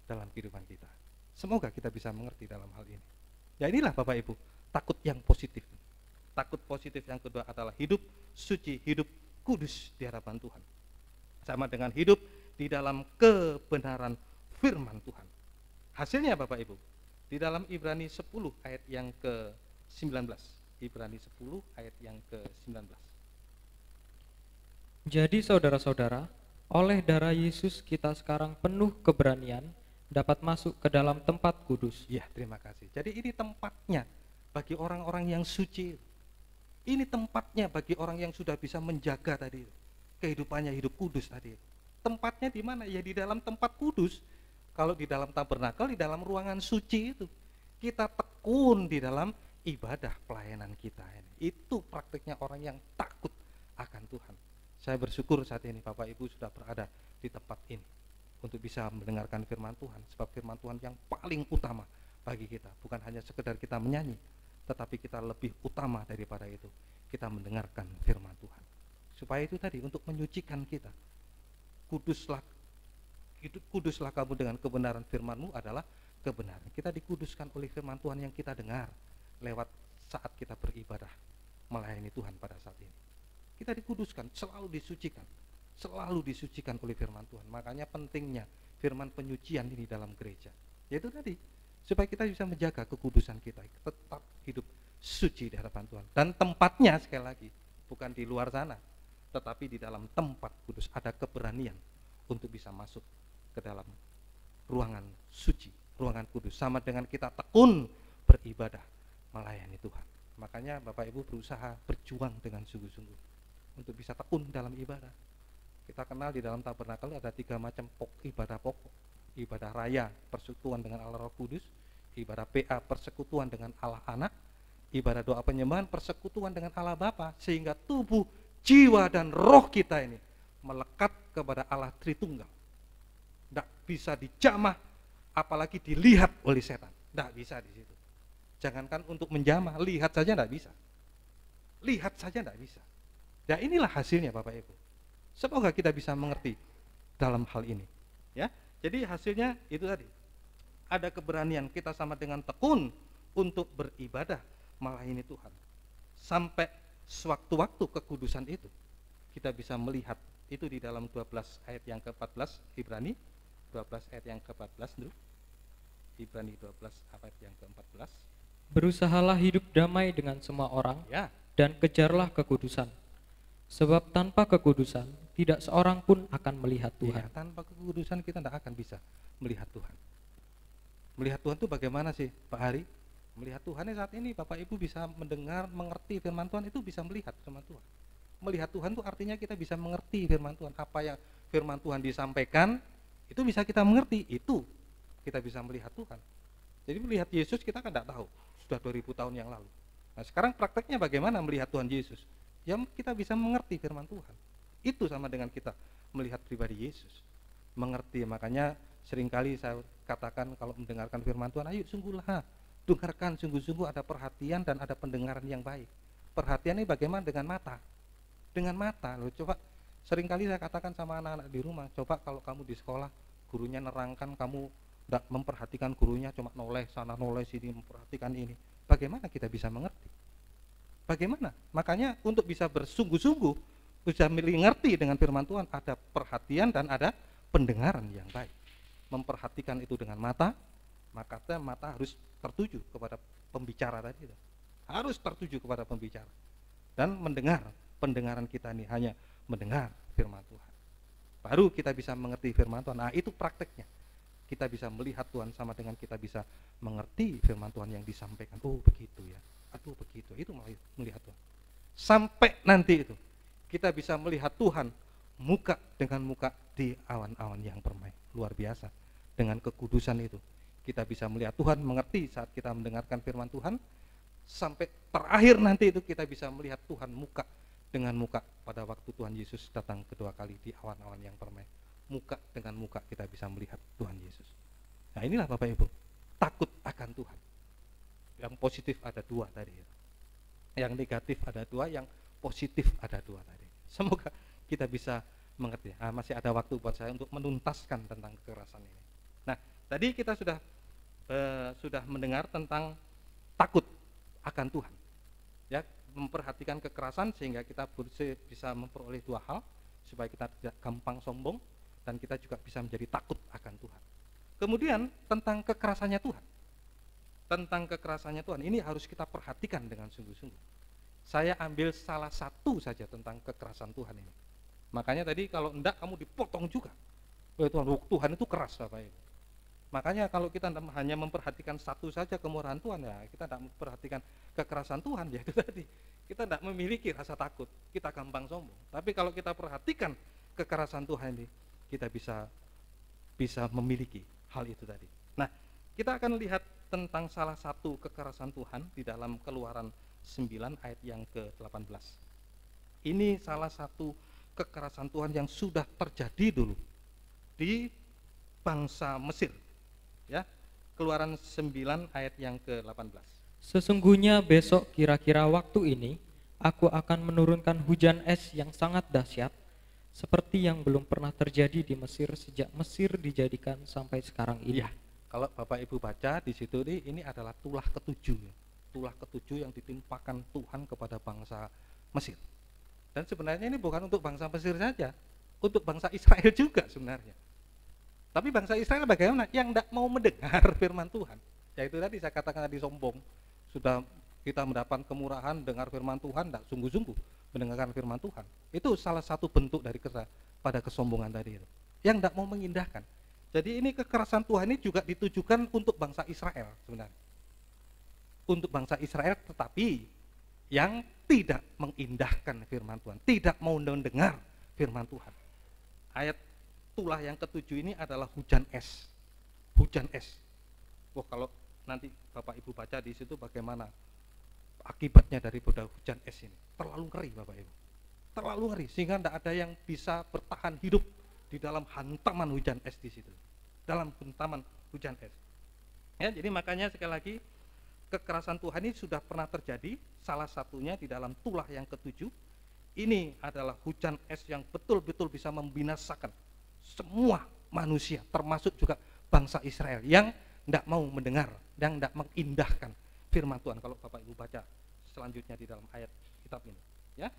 dalam kehidupan kita. Semoga kita bisa mengerti dalam hal ini. Ya inilah Bapak Ibu, takut yang positif. Takut positif yang kedua adalah hidup suci, hidup kudus di hadapan Tuhan. Sama dengan hidup di dalam kebenaran firman Tuhan. Hasilnya Bapak Ibu, di dalam Ibrani 10 ayat yang ke-19. Ibrani 10 ayat yang ke-19. Jadi saudara-saudara, oleh darah Yesus kita sekarang penuh keberanian dapat masuk ke dalam tempat kudus. Ya, terima kasih. Jadi ini tempatnya bagi orang-orang yang suci. Ini tempatnya bagi orang yang sudah bisa menjaga tadi kehidupannya hidup kudus tadi. Tempatnya di mana? Ya di dalam tempat kudus. Kalau di dalam tabernakel, di dalam ruangan suci itu, kita tekun di dalam ibadah pelayanan kita ini. Itu praktiknya orang yang takut akan Tuhan. Saya bersyukur saat ini Bapak Ibu sudah berada di tempat ini untuk bisa mendengarkan firman Tuhan, sebab firman Tuhan yang paling utama bagi kita, bukan hanya sekedar kita menyanyi, tetapi kita lebih utama daripada itu, kita mendengarkan firman Tuhan. Supaya itu tadi untuk menyucikan kita. Kuduslah kamu dengan kebenaran firman-Mu adalah kebenaran. Kita dikuduskan oleh firman Tuhan yang kita dengar lewat saat kita beribadah melayani Tuhan pada saat ini. Kita dikuduskan, selalu disucikan oleh firman Tuhan. Makanya pentingnya firman penyucian ini dalam gereja, yaitu tadi supaya kita bisa menjaga kekudusan kita, tetap hidup suci di hadapan Tuhan. Dan tempatnya sekali lagi bukan di luar sana, tetapi di dalam tempat kudus. Ada keberanian untuk bisa masuk ke dalam ruangan suci, ruangan kudus, sama dengan kita tekun beribadah melayani Tuhan. Makanya Bapak Ibu berusaha berjuang dengan sungguh-sungguh untuk bisa tekun dalam ibadah. Kita kenal di dalam tabernakel ada 3 macam ibadah pokok: ibadah raya, persekutuan dengan Allah Roh Kudus; ibadah PA, persekutuan dengan Allah Anak; ibadah doa penyembahan, persekutuan dengan Allah Bapa, sehingga tubuh, jiwa, dan roh kita ini melekat kepada Allah Tritunggal. Tidak bisa dijamah, apalagi dilihat oleh setan. Tidak bisa di situ. Jangankan untuk menjamah, lihat saja tidak bisa. Lihat saja tidak bisa. Ya, inilah hasilnya Bapak Ibu. Semoga kita bisa mengerti dalam hal ini. Ya, jadi hasilnya itu tadi. Ada keberanian kita sama dengan tekun untuk beribadah melayani Tuhan. Sampai sewaktu-waktu kekudusan itu kita bisa melihat itu di dalam 12 ayat yang ke-14, Ibrani 12 ayat yang ke-14 dulu. Ibrani 12 ayat yang ke-14. Berusahalah hidup damai dengan semua orang, Ya, dan kejarlah kekudusan. Sebab tanpa kekudusan tidak seorang pun akan melihat Tuhan. ya, tanpa kekudusan kita tidak akan bisa melihat Tuhan. Melihat Tuhan itu bagaimana sih Pak Hari? Melihat Tuhan saat ini Bapak Ibu bisa mendengar, mengerti firman Tuhan, itu bisa melihat firman Tuhan. Melihat Tuhan itu artinya kita bisa mengerti firman Tuhan. Apa yang firman Tuhan disampaikan itu bisa kita mengerti, itu kita bisa melihat Tuhan. Jadi melihat Yesus kita kan tidak tahu, sudah 2000 tahun yang lalu. Nah sekarang prakteknya bagaimana melihat Tuhan Yesus? Ya kita bisa mengerti firman Tuhan. Itu sama dengan kita melihat pribadi Yesus. Mengerti, makanya seringkali saya katakan kalau mendengarkan firman Tuhan, ayo sungguhlah, dengarkan sungguh-sungguh, ada perhatian dan ada pendengaran yang baik. Perhatian ini bagaimana? Dengan mata. Dengan mata loh, coba seringkali saya katakan sama anak-anak di rumah, coba kalau kamu di sekolah, gurunya nerangkan, kamu tidak memperhatikan gurunya, cuma noleh sana noleh sini, memperhatikan ini, bagaimana kita bisa mengerti? Bagaimana? Makanya untuk bisa bersungguh-sungguh, bisa mengerti dengan firman Tuhan, ada perhatian dan ada pendengaran yang baik. Memperhatikan itu dengan mata, maka mata harus tertuju kepada pembicara tadi, harus tertuju kepada pembicara. Dan mendengar, pendengaran kita ini hanya mendengar firman Tuhan. Baru kita bisa mengerti firman Tuhan. Nah itu prakteknya. Kita bisa melihat Tuhan sama dengan kita bisa mengerti firman Tuhan yang disampaikan. Oh begitu ya, aduh begitu, itu melihat Tuhan. Sampai nanti itu kita bisa melihat Tuhan muka dengan muka di awan-awan yang permai. Luar biasa. Dengan kekudusan itu kita bisa melihat Tuhan, mengerti saat kita mendengarkan firman Tuhan. Sampai terakhir nanti itu kita bisa melihat Tuhan muka dengan muka pada waktu Tuhan Yesus datang kedua kali di awan-awan yang permai. Muka dengan muka kita bisa melihat Tuhan Yesus. Nah inilah Bapak Ibu, takut akan Tuhan. Yang positif ada 2 tadi, yang negatif ada 2, yang positif ada 2 tadi. Semoga kita bisa mengerti. Nah, masih ada waktu buat saya untuk menuntaskan tentang kekerasan ini. Nah tadi kita sudah mendengar tentang takut akan Tuhan, ya, memperhatikan kekerasan sehingga kita bisa memperoleh 2 hal, supaya kita tidak gampang sombong dan kita juga bisa menjadi takut akan Tuhan. Kemudian tentang kekerasannya Tuhan. Tentang kekerasannya Tuhan ini harus kita perhatikan dengan sungguh-sungguh. Saya ambil salah satu saja tentang kekerasan Tuhan ini. Makanya tadi kalau enggak kamu dipotong juga. Tuhan itu keras Bapak Ibu. Makanya kalau kita hanya memperhatikan satu saja kemurahan Tuhan, ya kita tidak memperhatikan kekerasan Tuhan, ya itu tadi. Kita tidak memiliki rasa takut, kita gampang sombong. Tapi kalau kita perhatikan kekerasan Tuhan ini, kita bisa memiliki hal itu tadi. Nah, kita akan lihat tentang salah satu kekerasan Tuhan di dalam Keluaran 9 ayat yang ke-18. Ini salah satu kekerasan Tuhan yang sudah terjadi dulu di bangsa Mesir. Ya, Keluaran 9 ayat yang ke-18. Sesungguhnya besok kira-kira waktu ini aku akan menurunkan hujan es yang sangat dahsyat, seperti yang belum pernah terjadi di Mesir sejak Mesir dijadikan sampai sekarang ini. Ya, kalau Bapak Ibu baca di situ ini adalah tulah ketujuh, tulah ketujuh yang ditimpakan Tuhan kepada bangsa Mesir. Dan sebenarnya ini bukan untuk bangsa Mesir saja, untuk bangsa Israel juga sebenarnya. Tapi bangsa Israel bagaimana? Yang tidak mau mendengar firman Tuhan. Yaitu tadi saya katakan tadi sombong. Sudah kita mendapat kemurahan dengar firman Tuhan, tidak sungguh-sungguh mendengarkan firman Tuhan. Itu salah satu bentuk dari pada kesombongan tadi itu. Yang tidak mau mengindahkan. Jadi ini kekerasan Tuhan ini juga ditujukan untuk bangsa Israel sebenarnya. Untuk bangsa Israel, tetapi yang tidak mengindahkan firman Tuhan, tidak mau mendengar firman Tuhan. Ayat tulah yang ketujuh ini adalah hujan es. Hujan es. Wah, kalau nanti Bapak Ibu baca di situ bagaimana akibatnya daripada hujan es ini. Terlalu ngeri Bapak Ibu. Terlalu ngeri sehingga tidak ada yang bisa bertahan hidup di dalam hantaman hujan es di situ. Dalam hantaman hujan es. Ya, jadi makanya sekali lagi kekerasan Tuhan ini sudah pernah terjadi, salah satunya di dalam tulah yang ketujuh. Ini adalah hujan es yang betul-betul bisa membinasakan semua manusia, termasuk juga bangsa Israel yang tidak mau mendengar, yang tidak mengindahkan firman Tuhan. Kalau Bapak Ibu baca selanjutnya di dalam ayat kitab ini, ya,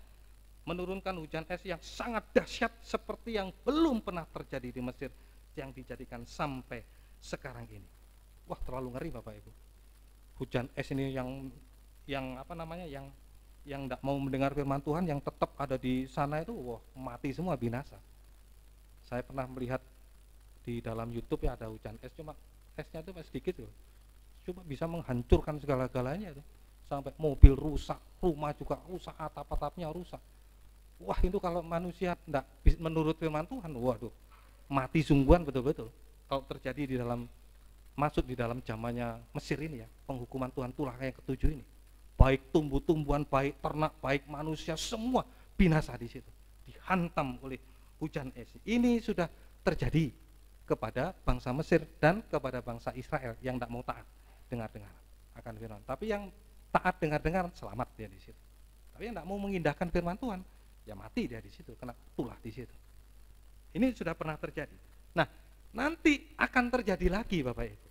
menurunkan hujan es yang sangat dahsyat seperti yang belum pernah terjadi di Mesir, yang dijadikan sampai sekarang ini. Wah, terlalu ngeri Bapak Ibu. Hujan es ini yang apa namanya, yang tidak mau mendengar firman Tuhan, yang tetap ada di sana itu, wah, mati semua, binasa. Saya pernah melihat di dalam YouTube ya, ada hujan es, cuma esnya itu sedikit tuh, cuma bisa menghancurkan segala-galanya itu, sampai mobil rusak, rumah juga rusak, atap-atapnya rusak. Wah, itu kalau manusia tidak menurut firman Tuhan, waduh, mati sungguhan betul-betul. Kalau terjadi di dalam, masuk di dalam zamannya Mesir ini ya, penghukuman Tuhan tulah yang ketujuh ini, baik tumbuh-tumbuhan, baik ternak, baik manusia, semua binasa di situ, dihantam oleh hujan es. Ini sudah terjadi kepada bangsa Mesir dan kepada bangsa Israel yang tidak mau taat dengar-dengar akan firman. Tapi yang taat dengar-dengar selamat dia di situ. Tapi yang tidak mau mengindahkan firman Tuhan, ya mati dia di situ, kena tulah di situ. Ini sudah pernah terjadi. Nah, nanti akan terjadi lagi Bapak Ibu.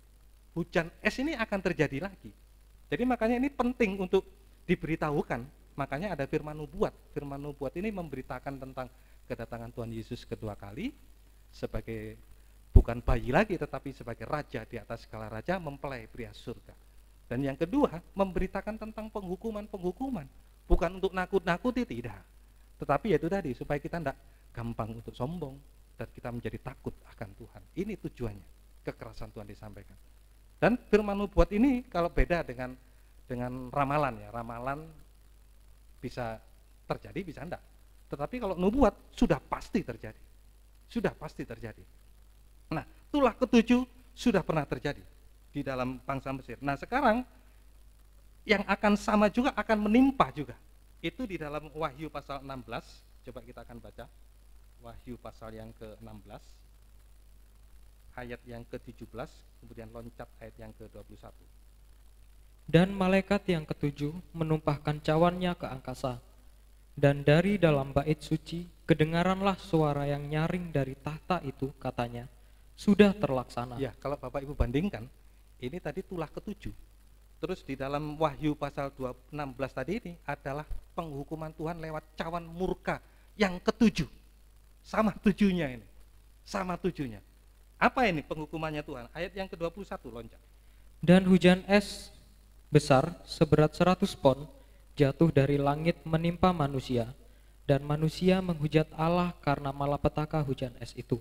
Hujan es ini akan terjadi lagi. Jadi makanya ini penting untuk diberitahukan. Makanya ada firman nubuat. Firman nubuat ini memberitakan tentang kedatangan Tuhan Yesus kedua kali sebagai bukan bayi lagi, tetapi sebagai raja di atas segala raja, mempelai pria surga. Dan yang kedua, memberitakan tentang penghukuman-penghukuman, bukan untuk nakut-nakuti, tidak, tetapi itu tadi supaya kita tidak gampang untuk sombong dan kita menjadi takut akan Tuhan. Ini tujuannya kekerasan Tuhan disampaikan. Dan firman nubuat ini kalau beda dengan ramalan ya, ramalan bisa terjadi bisa enggak. Tetapi kalau nubuat sudah pasti terjadi. Sudah pasti terjadi. Nah, tulah ketujuh sudah pernah terjadi di dalam bangsa Mesir. Nah, sekarang yang akan sama juga akan menimpa juga. Itu di dalam Wahyu pasal 16. Coba kita akan baca. Wahyu pasal yang ke-16 ayat yang ke-17, kemudian loncat ayat yang ke-21. Dan malaikat yang ketujuh menumpahkan cawannya ke angkasa. Dan dari dalam bait suci kedengaranlah suara yang nyaring dari tahta itu, katanya, sudah terlaksana. Ya, kalau Bapak Ibu bandingkan, ini tadi tulah ketujuh. Terus di dalam Wahyu pasal 16 tadi ini adalah penghukuman Tuhan lewat cawan murka yang ketujuh. Sama tujuhnya ini. Sama tujuhnya. Apa ini penghukumannya Tuhan? Ayat yang ke-21 loncat. Dan hujan es besar seberat 100 pon jatuh dari langit menimpa manusia, dan manusia menghujat Allah karena malapetaka hujan es itu,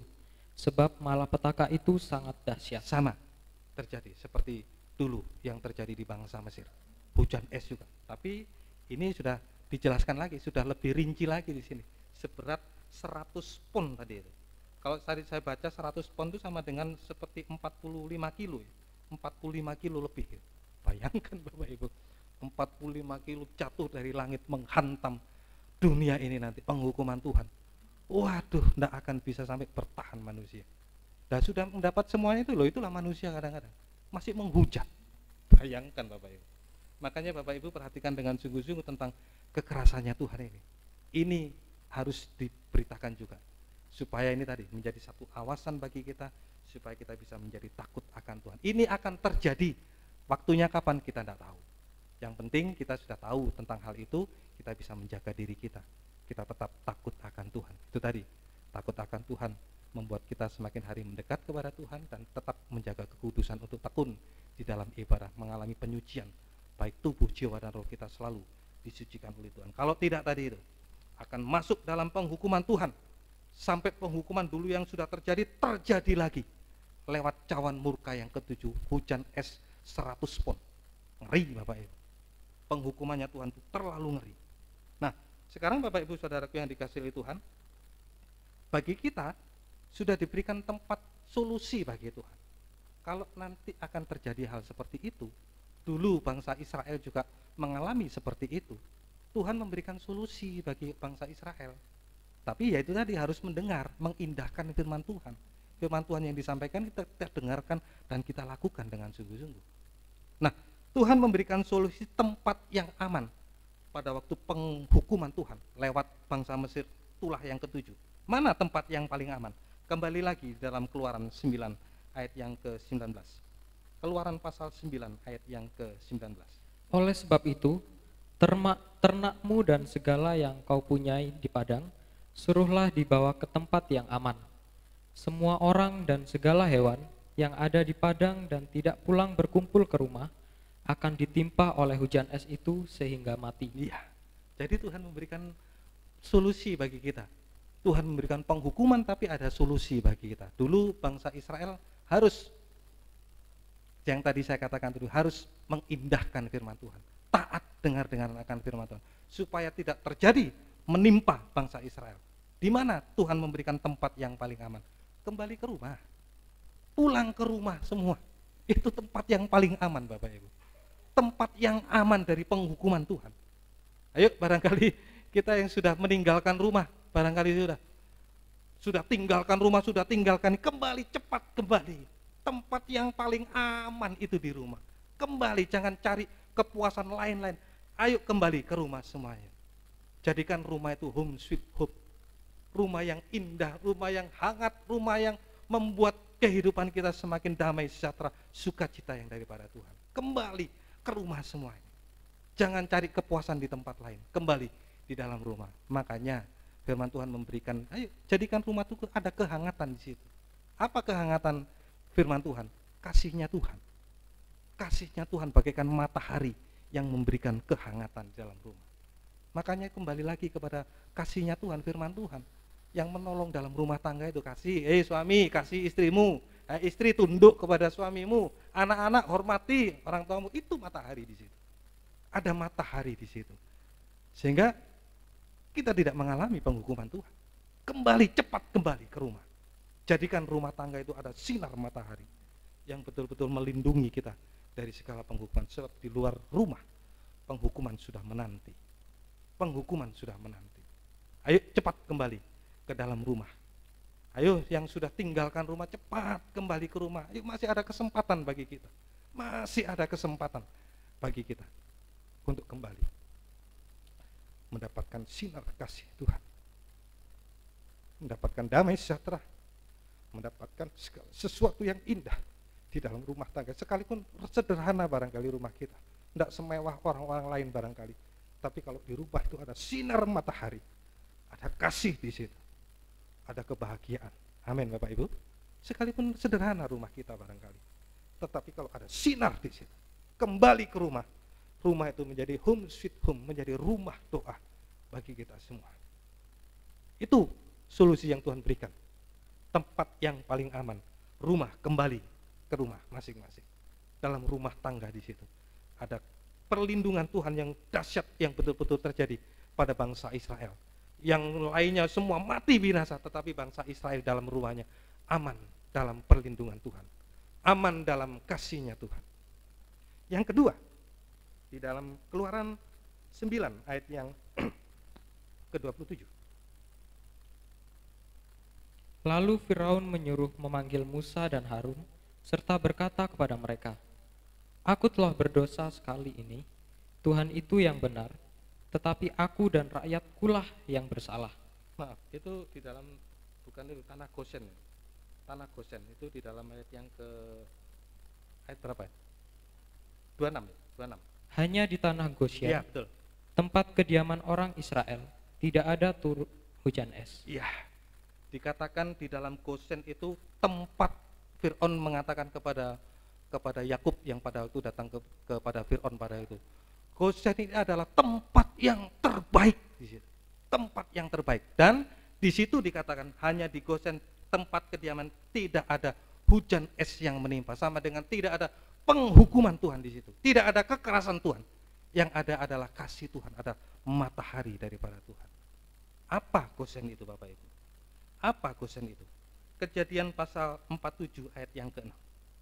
sebab malapetaka itu sangat dahsyat. Sama terjadi seperti dulu yang terjadi di bangsa Mesir, hujan es juga. Tapi ini sudah dijelaskan lagi, sudah lebih rinci lagi di sini, seberat 100 pon tadi itu. Kalau tadi saya baca 100 pon itu sama dengan seperti 45 kilo, 45 kilo lebih. Bayangkan Bapak Ibu, 45 kilo jatuh dari langit menghantam dunia ini nanti, penghukuman Tuhan. Waduh, tidak akan bisa sampai bertahan manusia. Dan sudah mendapat semuanya itu loh, itulah manusia kadang-kadang masih menghujat. Bayangkan Bapak Ibu. Makanya Bapak Ibu perhatikan dengan sungguh-sungguh tentang kekerasannya Tuhan ini. Ini harus diberitakan juga, supaya ini tadi menjadi satu awasan bagi kita, supaya kita bisa menjadi takut akan Tuhan. Ini akan terjadi, waktunya kapan kita tidak tahu. Yang penting kita sudah tahu tentang hal itu, kita bisa menjaga diri kita. kita tetap takut akan Tuhan. Itu tadi, takut akan Tuhan membuat kita semakin hari mendekat kepada Tuhan dan tetap menjaga kekudusan untuk tekun di dalam ibadah, mengalami penyucian baik tubuh, jiwa, dan roh kita selalu disucikan oleh Tuhan. Kalau tidak tadi itu akan masuk dalam penghukuman Tuhan, sampai penghukuman dulu yang sudah terjadi lagi lewat cawan murka yang ketujuh, hujan es 100 pon. Ngeri Bapak Ibu, penghukumannya Tuhan itu terlalu ngeri. Nah, sekarang Bapak Ibu Saudaraku yang dikasihi oleh Tuhan, bagi kita sudah diberikan tempat solusi bagi Tuhan. Kalau nanti akan terjadi hal seperti itu, dulu bangsa Israel juga mengalami seperti itu, Tuhan memberikan solusi bagi bangsa Israel. Tapi ya itu tadi, harus mendengar, mengindahkan firman Tuhan. Firman Tuhan yang disampaikan kita dengarkan dan kita lakukan dengan sungguh-sungguh. Nah, Tuhan memberikan solusi tempat yang aman pada waktu penghukuman Tuhan lewat bangsa Mesir, tulah yang ketujuh. Mana tempat yang paling aman? Kembali lagi dalam Keluaran 9 ayat yang ke-19. Keluaran pasal 9 ayat yang ke-19. Oleh sebab itu, ternakmu dan segala yang kau punyai di padang, suruhlah dibawa ke tempat yang aman. Semua orang dan segala hewan yang ada di padang dan tidak pulang berkumpul ke rumah akan ditimpa oleh hujan es itu sehingga mati. Iya. Jadi Tuhan memberikan solusi bagi kita. Tuhan memberikan penghukuman tapi ada solusi bagi kita. Dulu bangsa Israel harus, yang tadi saya katakan dulu, harus mengindahkan firman Tuhan, taat dengar-dengar akan firman Tuhan, supaya tidak terjadi menimpa bangsa Israel. Di mana Tuhan memberikan tempat yang paling aman? Kembali ke rumah, pulang ke rumah semua. Itu tempat yang paling aman Bapak Ibu, tempat yang aman dari penghukuman Tuhan. Ayo, barangkali kita yang sudah meninggalkan rumah, barangkali sudah tinggalkan rumah, sudah tinggalkan, kembali, cepat kembali. Tempat yang paling aman itu di rumah. Kembali, jangan cari kepuasan lain-lain. Ayo kembali ke rumah semuanya. Jadikan rumah itu home sweet home. Rumah yang indah, rumah yang hangat, rumah yang membuat kehidupan kita semakin damai, sejahtera, sukacita yang daripada Tuhan. Kembali ke rumah semuanya. Jangan cari kepuasan di tempat lain. Kembali di dalam rumah. Makanya firman Tuhan memberikan, ayo jadikan rumah itu ada kehangatan di situ. Apa kehangatan firman Tuhan? Kasihnya Tuhan. Kasihnya Tuhan bagaikan matahari yang memberikan kehangatan di dalam rumah. Makanya kembali lagi kepada kasihnya Tuhan, firman Tuhan yang menolong dalam rumah tangga itu. Kasih, suami, kasih istrimu, istri tunduk kepada suamimu, anak-anak hormati orang tuamu. Itu matahari di situ. Ada matahari di situ. Sehingga kita tidak mengalami penghukuman Tuhan. Kembali, cepat kembali ke rumah. Jadikan rumah tangga itu ada sinar matahari yang betul-betul melindungi kita dari segala penghukuman. Sebab di luar rumah penghukuman sudah menanti. Penghukuman sudah menanti. Ayo cepat kembali ke dalam rumah. Ayo yang sudah tinggalkan rumah, cepat kembali ke rumah. Ayo, masih ada kesempatan bagi kita. Masih ada kesempatan bagi kita untuk kembali mendapatkan sinar kasih Tuhan, mendapatkan damai sejahtera, mendapatkan sesuatu yang indah di dalam rumah tangga. Sekalipun sederhana barangkali rumah kita, tidak semewah orang-orang lain barangkali, tapi kalau di rumah itu ada sinar matahari, ada kasih di situ, ada kebahagiaan. Amin Bapak Ibu. Sekalipun sederhana rumah kita barangkali, tetapi kalau ada sinar di situ, kembali ke rumah, rumah itu menjadi home sweet home, menjadi rumah doa bagi kita semua. Itu solusi yang Tuhan berikan. Tempat yang paling aman, rumah, kembali ke rumah masing-masing. Dalam rumah tangga di situ ada perlindungan Tuhan yang dahsyat yang betul-betul terjadi pada bangsa Israel. Yang lainnya semua mati binasa, tetapi bangsa Israel dalam rumahnya aman dalam perlindungan Tuhan, aman dalam kasihnya Tuhan. Yang kedua, di dalam Keluaran 9 ayat yang ke-27. Lalu Firaun menyuruh memanggil Musa dan Harun, serta berkata kepada mereka, "Aku telah berdosa sekali ini, Tuhan itu yang benar, tetapi aku dan rakyatkulah yang bersalah." Maaf, itu di dalam, bukan itu, tanah Gosen. Tanah Gosen itu di dalam ayat yang ke, ayat berapa ya? 26 ya? 26. Hanya di tanah Goshen, Iya, betul. tempat kediaman orang Israel, tidak ada hujan es. Iya, dikatakan di dalam Gosen itu tempat Fir'aun mengatakan kepada Yakub yang pada waktu datang kepada Fir'aun pada itu, Gosen ini adalah tempat yang terbaik di situ, tempat yang terbaik. Dan di situ dikatakan hanya di Gosen tempat kediaman tidak ada hujan es yang menimpa, sama dengan tidak ada penghukuman Tuhan di situ, tidak ada kekerasan Tuhan. Yang ada adalah kasih Tuhan, ada matahari daripada Tuhan. Apa Gosen itu Bapak Ibu? Apa Gosen itu? Kejadian pasal 47 ayat yang ke-6.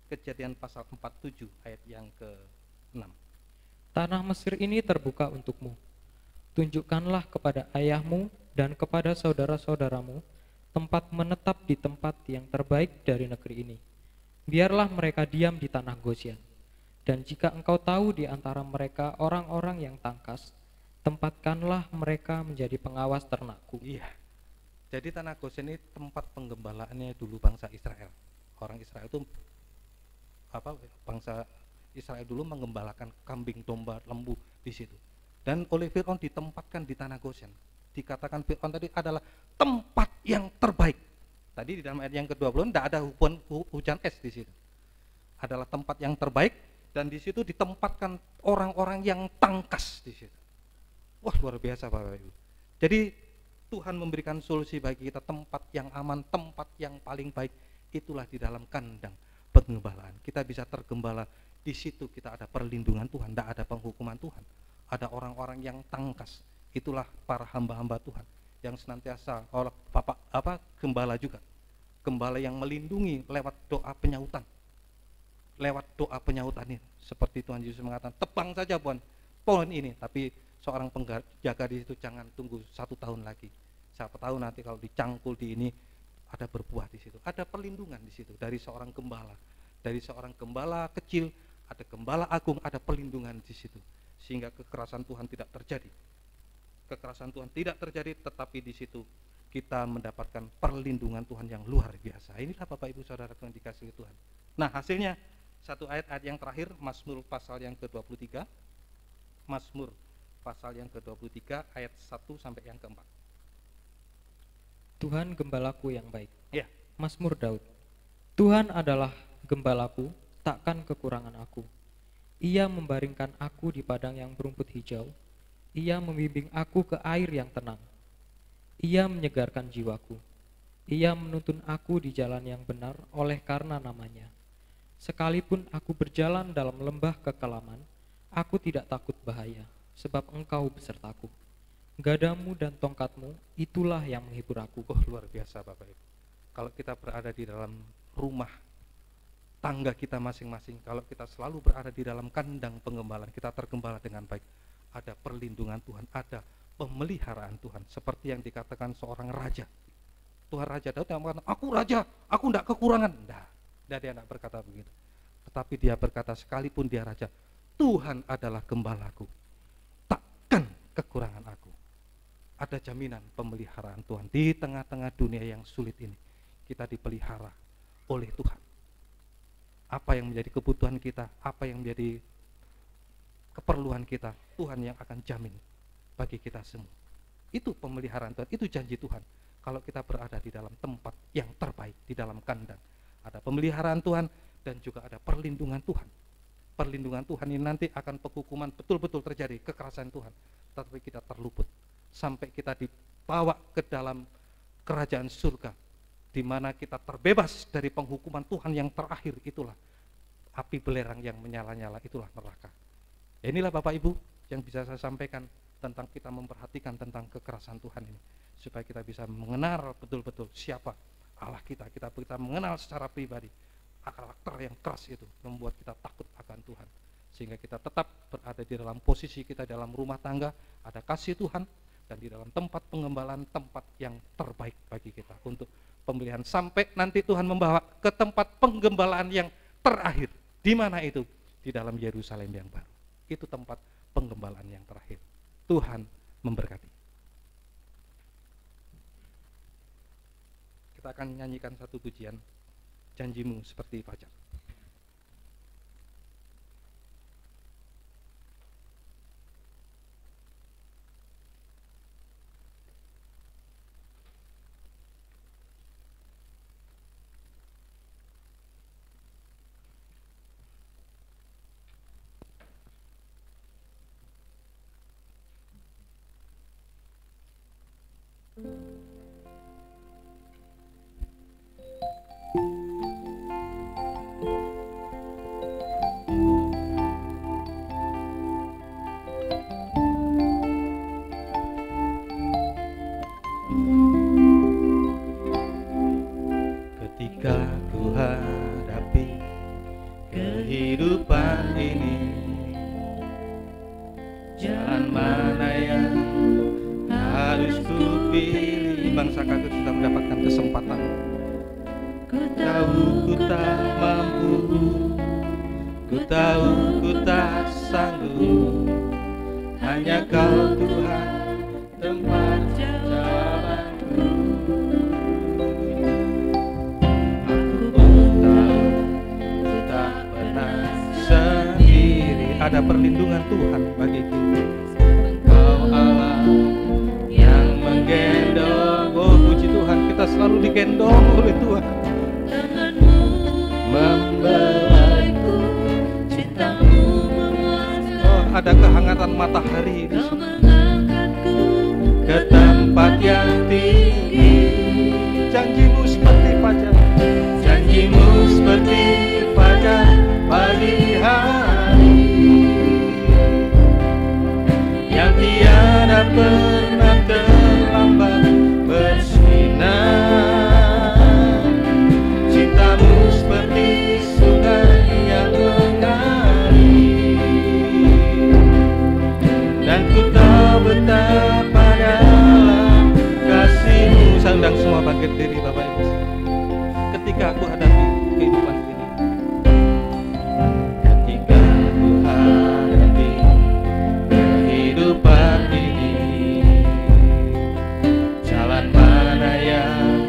Kejadian pasal 47 ayat yang ke-6. Tanah Mesir ini terbuka untukmu. Tunjukkanlah kepada ayahmu dan kepada saudara-saudaramu tempat menetap di tempat yang terbaik dari negeri ini. Biarlah mereka diam di tanah Goshen. Dan jika engkau tahu di antara mereka orang-orang yang tangkas, tempatkanlah mereka menjadi pengawas ternakku. Iya. Jadi tanah Goshen ini tempat penggembalaannya dulu bangsa Israel. Orang Israel itu bangsa Israel dulu menggembalakan kambing, domba, lembu di situ. Dan oleh Fir'aun ditempatkan di tanah Goshen. Dikatakan Fir'aun tadi adalah tempat yang terbaik. Tadi di dalam ayat yang ke-20 tidak ada hujan es di situ. Adalah tempat yang terbaik dan di situ ditempatkan orang-orang yang tangkas di situ. Wah, luar biasa Bapak Ibu. Jadi Tuhan memberikan solusi bagi kita, tempat yang aman, tempat yang paling baik itulah di dalam kandang pengembalaan. Kita bisa tergembala di situ, kita ada perlindungan Tuhan, tidak ada penghukuman Tuhan. Ada orang-orang yang tangkas, itulah para hamba-hamba Tuhan yang senantiasa gembala juga. Gembala yang melindungi lewat doa penyautan. Lewat doa penyautan ini, seperti Tuhan Yesus mengatakan, tebang saja pohon ini, tapi seorang penjaga di situ jangan tunggu 1 tahun lagi. Siapa tahu nanti kalau dicangkul di ini ada berbuah di situ. Ada perlindungan di situ dari seorang gembala. Dari seorang gembala kecil, ada gembala agung, ada perlindungan di situ. Sehingga kekerasan Tuhan tidak terjadi. Kekerasan Tuhan tidak terjadi, tetapi di situ kita mendapatkan perlindungan Tuhan yang luar biasa. Inilah Bapak Ibu Saudara yang dikasihi Tuhan. Nah, hasilnya satu ayat yang terakhir, Mazmur pasal yang ke-23. Mazmur pasal yang ke-23 ayat 1 sampai yang ke-4. Tuhan gembalaku yang baik. Ya. Mazmur Daud. Tuhan adalah gembalaku, takkan kekurangan aku. Ia membaringkan aku di padang yang berumput hijau. Ia membimbing aku ke air yang tenang. Ia menyegarkan jiwaku. Ia menuntun aku di jalan yang benar oleh karena namanya. Sekalipun aku berjalan dalam lembah kekelaman, aku tidak takut bahaya, sebab Engkau besertaku. Gadamu dan tongkatmu, itulah yang menghibur aku. Oh, luar biasa Bapak Ibu. Kalau kita berada di dalam rumah tangga kita masing-masing, kalau kita selalu berada di dalam kandang penggembalaan, kita tergembala dengan baik. Ada perlindungan Tuhan, ada pemeliharaan Tuhan. Seperti yang dikatakan seorang raja. Tuhan Raja Daud yang mengatakan, aku raja, aku tidak kekurangan. Nah, dia tidak berkata begitu. Tetapi dia berkata, sekalipun dia raja, Tuhan adalah gembalaku, takkan kekurangan aku. Ada jaminan pemeliharaan Tuhan di tengah-tengah dunia yang sulit ini. Kita dipelihara oleh Tuhan. Apa yang menjadi kebutuhan kita, apa yang menjadi keperluan kita, Tuhan yang akan jamin bagi kita semua. Itu pemeliharaan Tuhan, itu janji Tuhan. Kalau kita berada di dalam tempat yang terbaik, di dalam kandang, ada pemeliharaan Tuhan dan juga ada perlindungan Tuhan. Perlindungan Tuhan ini nanti akan penghukuman betul-betul terjadi, kekerasan Tuhan, tetapi kita terluput sampai kita dibawa ke dalam kerajaan surga, di mana kita terbebas dari penghukuman Tuhan yang terakhir. Itulah api belerang yang menyala-nyala, itulah neraka. Inilah Bapak Ibu yang bisa saya sampaikan tentang kita memperhatikan tentang kekerasan Tuhan ini, supaya kita bisa mengenal betul-betul siapa Allah kita mengenal secara pribadi. Karakter yang keras itu membuat kita takut akan Tuhan, sehingga kita tetap berada di dalam posisi kita dalam rumah tangga, ada kasih Tuhan, dan di dalam tempat pengembalaan, tempat yang terbaik bagi kita untuk pemilihan, sampai nanti Tuhan membawa ke tempat penggembalaan yang terakhir. Di mana itu? Di dalam Yerusalem yang baru. Itu tempat penggembalaan yang terakhir. Tuhan memberkati. Kita akan nyanyikan satu pujian, Janjimu Seperti Fajar. Ketika ku hadapi kehidupan ini, jalan mana yang harus ku pilih? Bangsa kagak sudah mendapatkan kesempatan. Ku tahu ku tak mampu, ku tahu ku tak sanggup. Hanya Kau Tuhan tempat jawabanku. Ada perlindungan Tuhan bagi kita. Kau Allah yang menggendong. Oh puji Tuhan, kita selalu digendong oleh Tuhan. Tanganmu membelaiku, cintamu memuaskan. Oh ada kehangatan matahari di Kau sini. mengangkatku Ke tempat yang tinggi. Janjimu seperti fajar, janjimu seperti fajar pagi hari, yang tiada pernah terlambat bersinar. Cintamu seperti sungai yang mengalir, dan ku tahu betapa dalam kasih-Mu. Saya undang semua bangkit diri Bapak Ibu. Ketika aku hadapi kehidupan ini, ketika aku hadapi kehidupan ini, jalan mana yang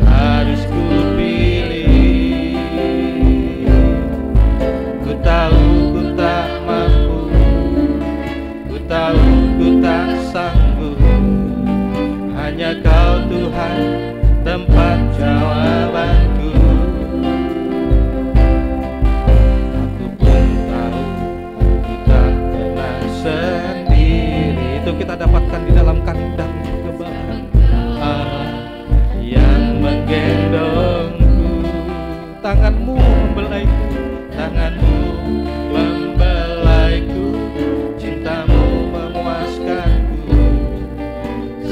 harus ku pilih? Ku tahu ku tak mampu, ku tahu ku tak sanggup. Hanya Kau Tuhan tempat jawabanku. Aku pun tahu ku tak pernah sendiri. Itu kita dapatkan di dalam kandang gembala. Allah yang menggendongku. Tanganmu membelaiku, tanganmu membelaiku, cintamu memuaskanku,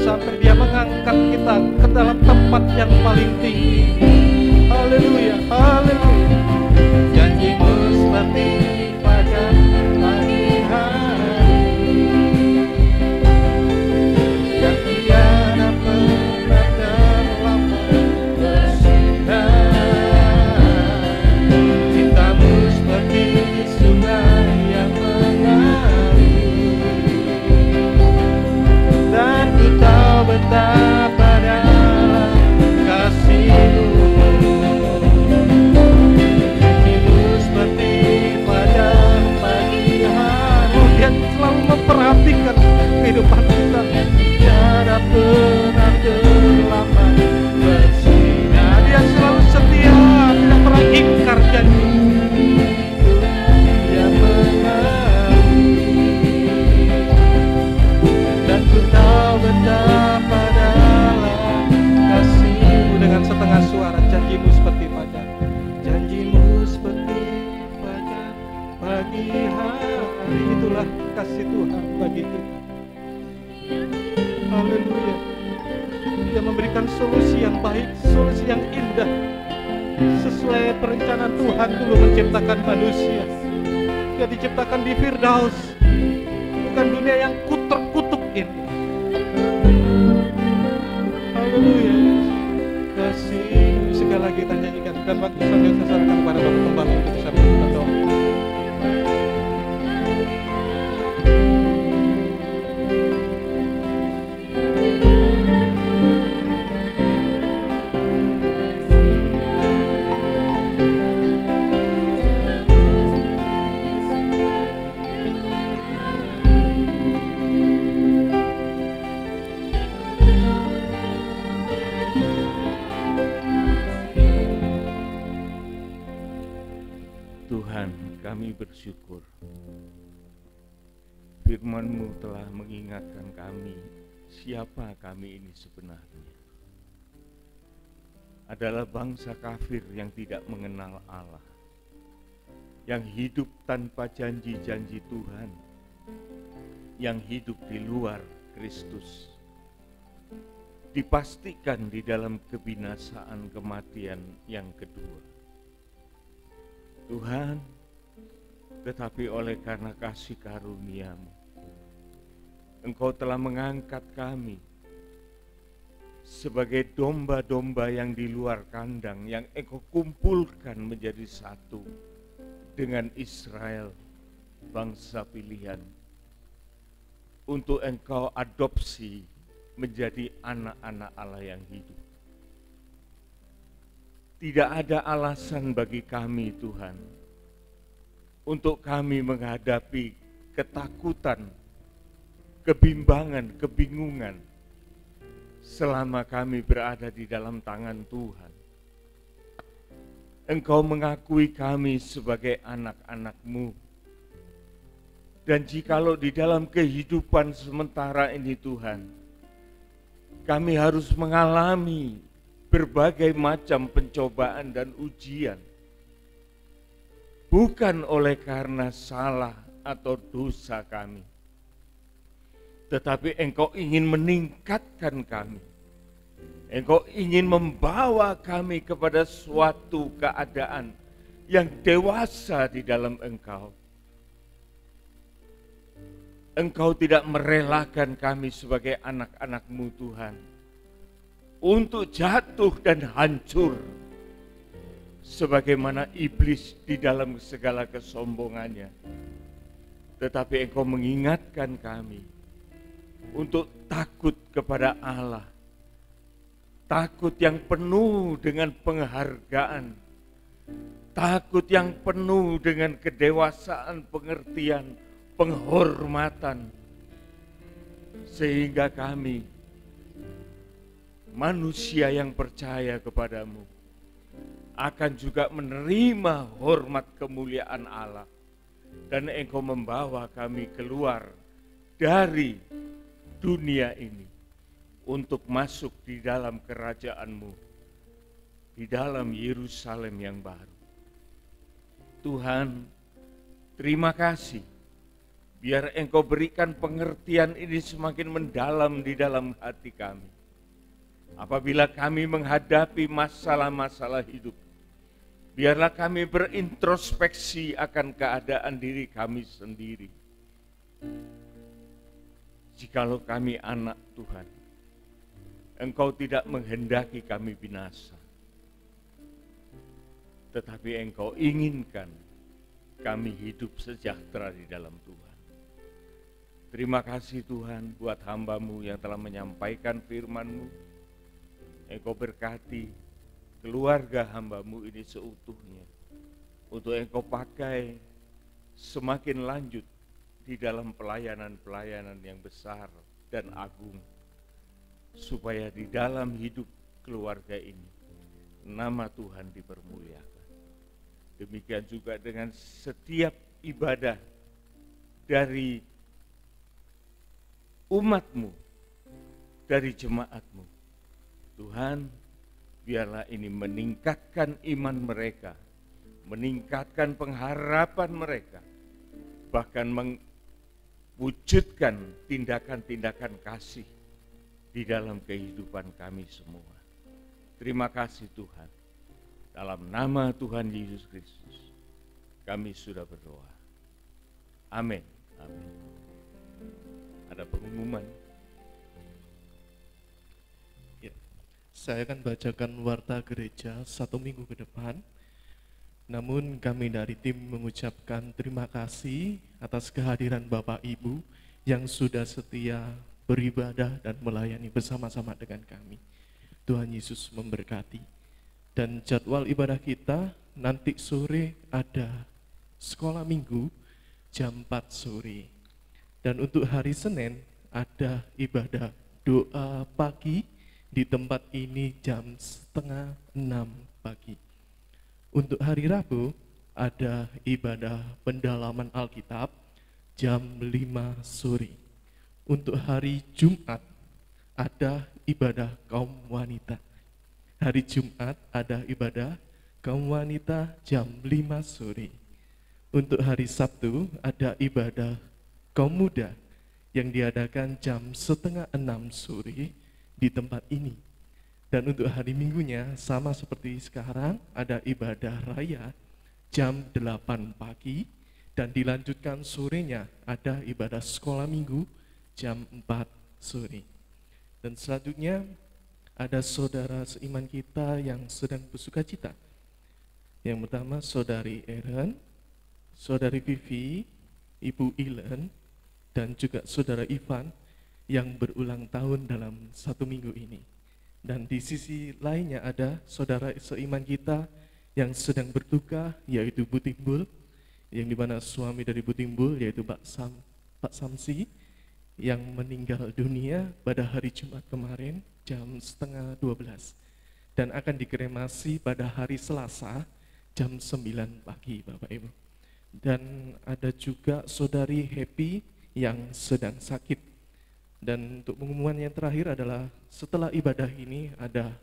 sampai Dia mengangkat kita ke dalam tempat yang paling tinggi. Haleluya, haleluya. Janjimu seperti fajar pagi hari, yang tiada pernah terlambat bersinar. Cintamu seperti sungai yang mengalir, dan ku tahu betapa dalam kasih-Mu. Janji-Mu seperti fajar pagi hari. Dia selalu memperhatikan kehidupan kita. Tiada pernah terlambat bersinar. Dia selalu setia, tidak pernah ingkar janji. Dia mengalir, dan ku tahu betapa dalam kasih-Mu. Dengan setengah suara, janji-Mu seperti fajar, janji-Mu seperti fajar pagi hari. Itulah kasih Tuhan bagi kita. Haleluya. Dia memberikan solusi yang baik, solusi yang indah, sesuai perencanaan Tuhan dulu menciptakan manusia. Dia diciptakan di Firdaus, bukan dunia yang terkutuk ini. Haleluya. Kasih segala kita nyanyikan, dan waktu sambil saya serahkan kepada Bapak Gembala untuk bisa berdoa doa. Tuhan, kami bersyukur. Firman-Mu telah mengingatkan kami siapa kami ini sebenarnya. Adalah bangsa kafir yang tidak mengenal Allah, yang hidup tanpa janji-janji Tuhan, yang hidup di luar Kristus, dipastikan di dalam kebinasaan kematian yang kedua. Tuhan, tetapi oleh karena kasih karunia-Mu, Engkau telah mengangkat kami sebagai domba-domba yang di luar kandang, yang Engkau kumpulkan menjadi satu dengan Israel, bangsa pilihan, untuk Engkau adopsi menjadi anak-anak Allah yang hidup. Tidak ada alasan bagi kami, Tuhan, untuk kami menghadapi ketakutan, kebimbangan, kebingungan selama kami berada di dalam tangan Tuhan. Engkau mengakui kami sebagai anak-anak-Mu. Dan jikalau di dalam kehidupan sementara ini Tuhan, kami harus mengalami berbagai macam pencobaan dan ujian, bukan oleh karena salah atau dosa kami, tetapi Engkau ingin meningkatkan kami. Engkau ingin membawa kami kepada suatu keadaan yang dewasa di dalam Engkau. Engkau tidak merelakan kami sebagai anak-anak-Mu Tuhan untuk jatuh dan hancur sebagaimana iblis di dalam segala kesombongannya. Tetapi Engkau mengingatkan kami untuk takut kepada Allah, takut yang penuh dengan penghargaan, takut yang penuh dengan kedewasaan, pengertian, penghormatan, sehingga kami manusia yang percaya kepadamu akan juga menerima hormat kemuliaan Allah, dan Engkau membawa kami keluar dari dunia ini untuk masuk di dalam kerajaan-Mu, di dalam Yerusalem yang baru. Tuhan, terima kasih. Biar Engkau berikan pengertian ini semakin mendalam di dalam hati kami. Apabila kami menghadapi masalah-masalah hidup, biarlah kami berintrospeksi akan keadaan diri kami sendiri. Jikalau kami anak Tuhan, Engkau tidak menghendaki kami binasa, tetapi Engkau inginkan kami hidup sejahtera di dalam Tuhan. Terima kasih Tuhan buat hamba-Mu yang telah menyampaikan firman-Mu. Engkau berkati keluarga hamba-Mu ini seutuhnya, untuk Engkau pakai semakin lanjut di dalam pelayanan-pelayanan yang besar dan agung, supaya di dalam hidup keluarga ini nama Tuhan dipermuliakan. Demikian juga dengan setiap ibadah dari umat-Mu, dari jemaat-Mu. Tuhan, biarlah ini meningkatkan iman mereka, meningkatkan pengharapan mereka, bahkan mewujudkan tindakan-tindakan kasih di dalam kehidupan kami semua. Terima kasih Tuhan. Dalam nama Tuhan Yesus Kristus, kami sudah berdoa. Amin. Amin. Ada pengumuman. Ya, saya akan bacakan warta gereja 1 minggu ke depan. Namun kami dari tim mengucapkan terima kasih atas kehadiran Bapak Ibu yang sudah setia beribadah dan melayani bersama-sama dengan kami. Tuhan Yesus memberkati. Dan jadwal ibadah kita nanti sore ada sekolah minggu jam 4 sore. Dan untuk hari Senin ada ibadah doa pagi di tempat ini jam 5:30 pagi. Untuk hari Rabu ada ibadah pendalaman Alkitab jam 5 sore. Untuk hari Jumat ada ibadah kaum wanita. Hari Jumat ada ibadah kaum wanita jam 5 sore. Untuk hari Sabtu ada ibadah kaum muda yang diadakan jam 5:30 sore di tempat ini. Dan untuk hari Minggunya sama seperti sekarang, ada ibadah raya jam 8 pagi dan dilanjutkan sorenya ada ibadah sekolah minggu jam 4 sore. Dan selanjutnya ada saudara seiman kita yang sedang bersuka cita. Yang pertama saudari Eren, saudari Vivi, Ibu Ilen, dan juga saudara Ivan yang berulang tahun dalam 1 minggu ini. Dan di sisi lainnya ada saudara seiman kita yang sedang berduka, yaitu Bu Timbul, yang dimana suami dari Bu Timbul yaitu Pak Samsi yang meninggal dunia pada hari Jumat kemarin jam 11:30 dan akan dikremasi pada hari Selasa jam 9 pagi Bapak Ibu. Dan ada juga saudari Happy yang sedang sakit. Dan untuk pengumuman yang terakhir adalah setelah ibadah ini ada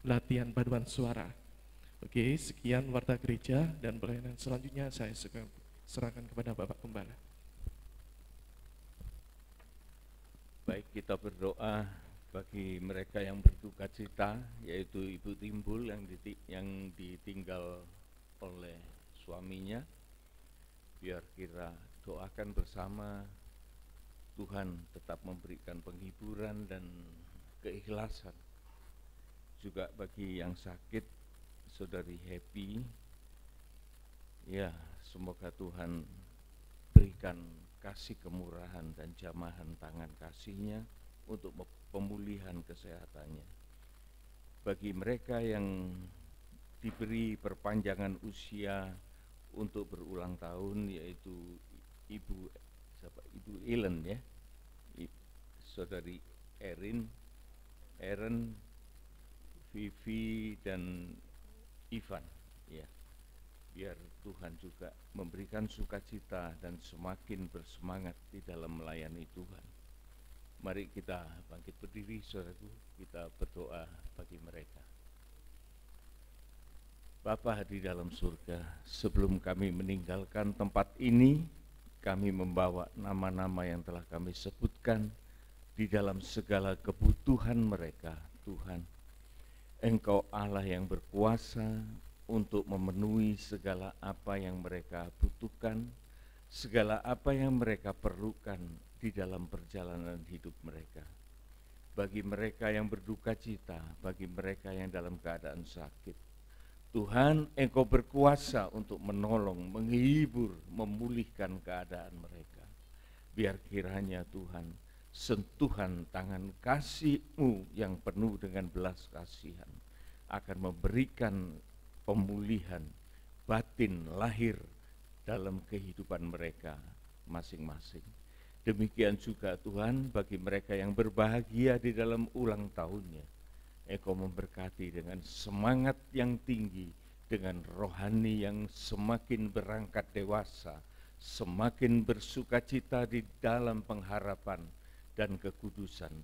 latihan paduan suara. Oke, sekian warta gereja dan pelayanan selanjutnya saya serahkan kepada Bapak Gembala. Baik, kita berdoa bagi mereka yang berduka cita, yaitu Ibu Timbul yang ditinggal oleh suaminya. Biar kita doakan bersama Tuhan tetap memberikan penghiburan dan keikhlasan. Juga bagi yang sakit, saudari Happy, ya semoga Tuhan berikan kasih kemurahan dan jamahan tangan kasih-Nya untuk pemulihan kesehatannya. Bagi mereka yang diberi perpanjangan usia untuk berulang tahun, yaitu Ibu Ilen ya, saudari Eren, Vivi dan Ivan ya. Biar Tuhan juga memberikan sukacita dan semakin bersemangat di dalam melayani Tuhan. Mari kita bangkit berdiri saudaraku, kita berdoa bagi mereka. Bapa di dalam surga, sebelum kami meninggalkan tempat ini, kami membawa nama-nama yang telah kami sebutkan di dalam segala kebutuhan mereka. Tuhan, Engkau Allah yang berkuasa untuk memenuhi segala apa yang mereka butuhkan, segala apa yang mereka perlukan di dalam perjalanan hidup mereka. Bagi mereka yang berduka cita, bagi mereka yang dalam keadaan sakit, Tuhan, Engkau berkuasa untuk menolong, menghibur, memulihkan keadaan mereka. Biar kiranya Tuhan, sentuhan tangan kasih-Mu yang penuh dengan belas kasihan akan memberikan pemulihan batin lahir dalam kehidupan mereka masing-masing. Demikian juga Tuhan bagi mereka yang berbahagia di dalam ulang tahunnya. Engkau memberkati dengan semangat yang tinggi, dengan rohani yang semakin berangkat dewasa, semakin bersukacita di dalam pengharapan dan kekudusan,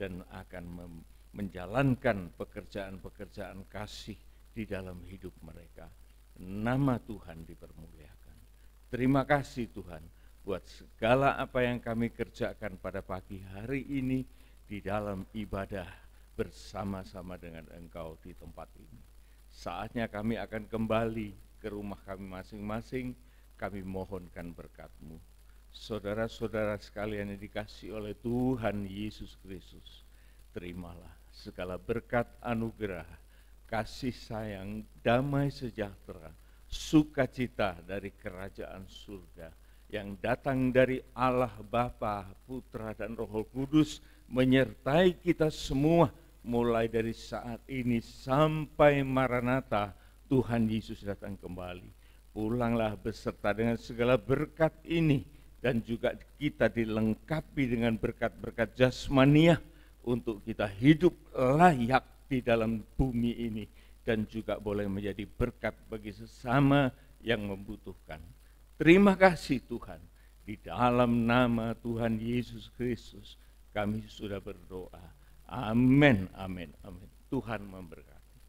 dan akan menjalankan pekerjaan-pekerjaan kasih di dalam hidup mereka. Nama Tuhan dipermuliakan. Terima kasih Tuhan buat segala apa yang kami kerjakan pada pagi hari ini di dalam ibadah bersama-sama dengan Engkau di tempat ini. Saatnya kami akan kembali ke rumah kami masing-masing. Kami mohonkan berkat-Mu. Saudara-saudara sekalian yang dikasihi oleh Tuhan Yesus Kristus, terimalah segala berkat anugerah, kasih sayang, damai sejahtera, sukacita dari kerajaan surga yang datang dari Allah Bapa, Putra dan Roh Kudus menyertai kita semua mulai dari saat ini sampai Maranatha Tuhan Yesus datang kembali. Pulanglah beserta dengan segala berkat ini, dan juga kita dilengkapi dengan berkat-berkat jasmaniah untuk kita hidup layak di dalam bumi ini, dan juga boleh menjadi berkat bagi sesama yang membutuhkan. Terima kasih Tuhan, di dalam nama Tuhan Yesus Kristus kami sudah berdoa. Amin, amin, amin. Tuhan memberkati.